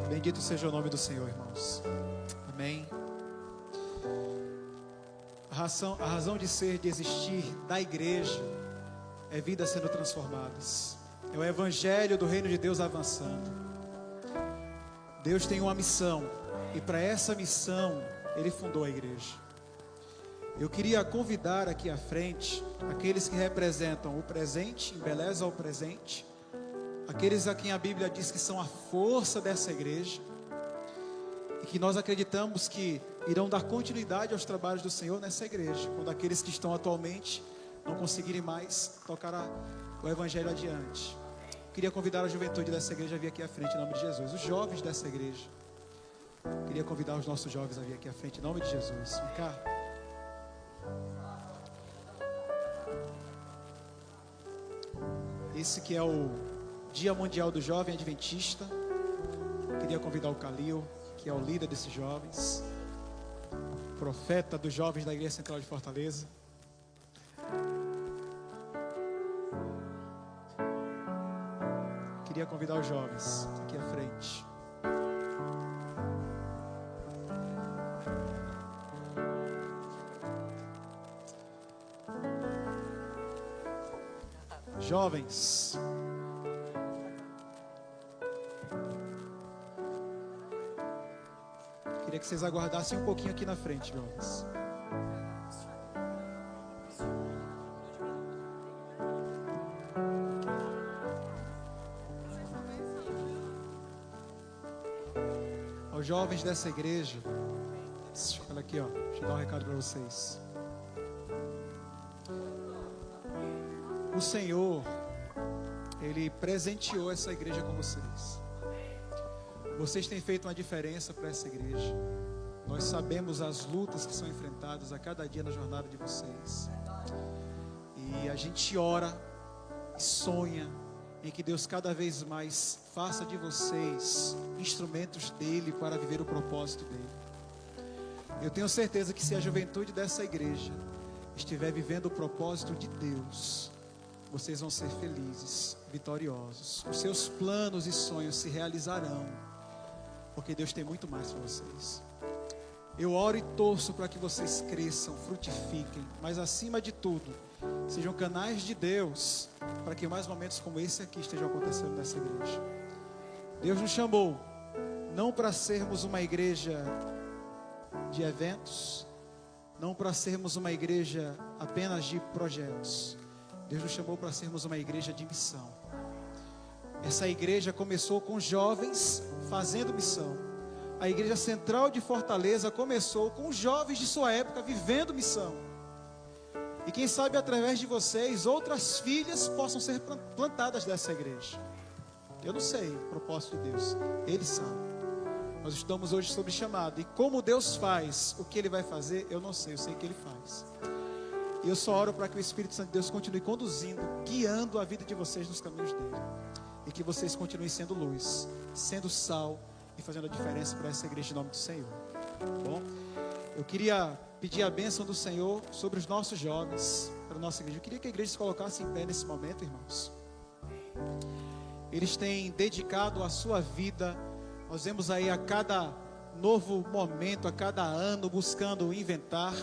Bendito seja o nome do Senhor, irmãos. Amém. A razão de ser, de existir da igreja é vidas sendo transformadas. É o evangelho do reino de Deus avançando. Deus tem uma missão e para essa missão Ele fundou a igreja. Eu queria convidar aqui à frente aqueles que representam o presente, embeleza o presente, aqueles a quem a Bíblia diz que são a força dessa igreja e que nós acreditamos que irão dar continuidade aos trabalhos do Senhor nessa igreja, quando aqueles que estão atualmente não conseguirem mais tocar o evangelho adiante. Queria convidar a juventude dessa igreja a vir aqui à frente em nome de Jesus, os jovens dessa igreja. Queria convidar os nossos jovens a vir aqui à frente em nome de Jesus. Vem cá. Esse que é o Dia Mundial do Jovem Adventista. Queria convidar o Calil, que é o líder desses jovens, profeta dos jovens da Igreja Central de Fortaleza. Queria convidar os jovens aqui à frente. Jovens, queria que vocês aguardassem um pouquinho aqui na frente, jovens. Aos jovens dessa igreja, olha aqui, ó, deixa eu dar um recado para vocês. O Senhor, Ele presenteou essa igreja com vocês. Vocês têm feito uma diferença para essa igreja. Nós sabemos as lutas que são enfrentadas a cada dia na jornada de vocês. E a gente ora e sonha em que Deus cada vez mais faça de vocês instrumentos dEle para viver o propósito dEle. Eu tenho certeza que se a juventude dessa igreja estiver vivendo o propósito de Deus, vocês vão ser felizes, vitoriosos. Os seus planos e sonhos se realizarão, porque Deus tem muito mais para vocês. Eu oro e torço para que vocês cresçam, frutifiquem, mas acima de tudo, sejam canais de Deus, para que mais momentos como esse aqui estejam acontecendo nessa igreja. Deus nos chamou, não para sermos uma igreja de eventos, não para sermos uma igreja apenas de projetos. Deus nos chamou para sermos uma igreja de missão. Essa igreja começou com jovens fazendo missão. A Igreja Central de Fortaleza começou com jovens de sua época vivendo missão. E quem sabe através de vocês, outras filhas possam ser plantadas dessa igreja. Eu não sei o propósito de Deus, Ele sabe. Nós estudamos hoje sobre chamado. E como Deus faz o que Ele vai fazer, eu não sei, eu sei o que Ele faz. E eu só oro para que o Espírito Santo de Deus continue conduzindo, guiando a vida de vocês nos caminhos dele. E que vocês continuem sendo luz, sendo sal e fazendo a diferença para essa igreja em nome do Senhor. Bom, eu queria pedir a bênção do Senhor sobre os nossos jovens, para a nossa igreja. Eu queria que a igreja se colocasse em pé nesse momento, irmãos. Eles têm dedicado a sua vida. Nós vemos aí a cada novo momento, a cada ano, buscando inventar,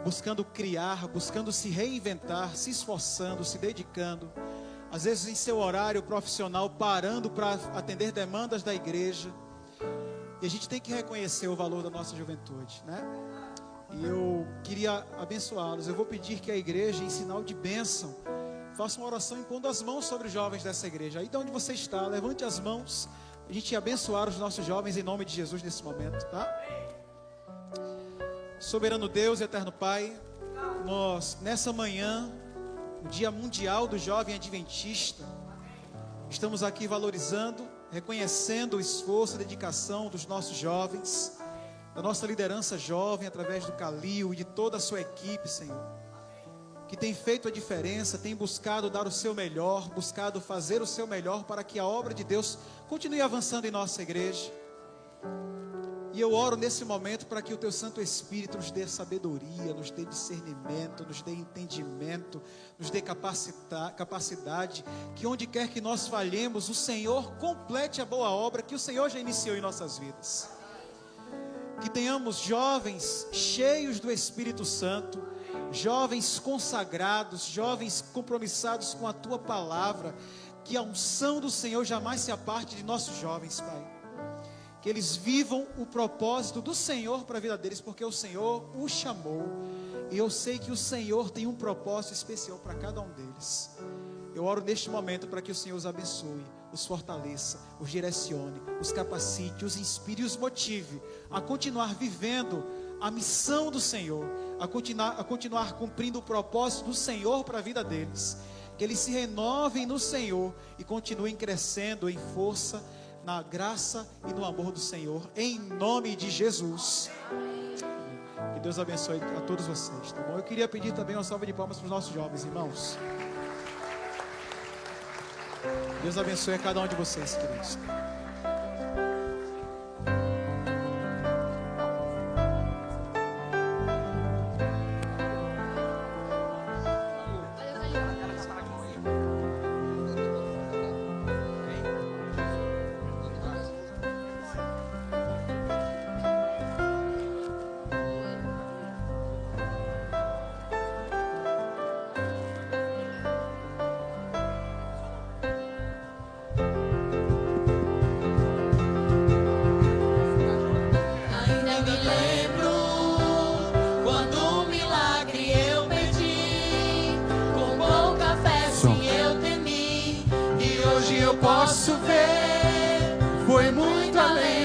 buscando criar, buscando se reinventar, se esforçando, se dedicando, às vezes em seu horário profissional, parando para atender demandas da igreja. E a gente tem que reconhecer o valor da nossa juventude, né? E eu queria abençoá-los. Eu vou pedir que a igreja, em sinal de bênção, faça uma oração impondo as mãos sobre os jovens dessa igreja. Aí de onde você está, levante as mãos, a gente abençoar os nossos jovens em nome de Jesus nesse momento, tá? Soberano Deus e eterno Pai, nós nessa manhã, o Dia Mundial do Jovem Adventista, estamos aqui valorizando, reconhecendo o esforço e dedicação dos nossos jovens, da nossa liderança jovem, através do Calil e de toda a sua equipe, Senhor, que tem feito a diferença, tem buscado dar o seu melhor, buscado fazer o seu melhor para que a obra de Deus continue avançando em nossa igreja. E eu oro nesse momento para que o Teu Santo Espírito nos dê sabedoria, nos dê discernimento, nos dê entendimento, nos dê capacidade, que onde quer que nós falhemos, o Senhor complete a boa obra que o Senhor já iniciou em nossas vidas. Que tenhamos jovens cheios do Espírito Santo, jovens consagrados, jovens compromissados com a Tua palavra, que a unção do Senhor jamais se aparte de nossos jovens, Pai. Que eles vivam o propósito do Senhor para a vida deles, porque o Senhor os chamou, e eu sei que o Senhor tem um propósito especial para cada um deles. Eu oro neste momento para que o Senhor os abençoe, os fortaleça, os direcione, os capacite, os inspire e os motive a continuar vivendo a missão do Senhor, a continuar cumprindo o propósito do Senhor para a vida deles. Que eles se renovem no Senhor e continuem crescendo em força, na graça e no amor do Senhor, em nome de Jesus. Que Deus abençoe a todos vocês, tá bom? Eu queria pedir também uma salva de palmas para os nossos jovens irmãos. Deus abençoe a cada um de vocês, queridos. Posso ver, foi muito além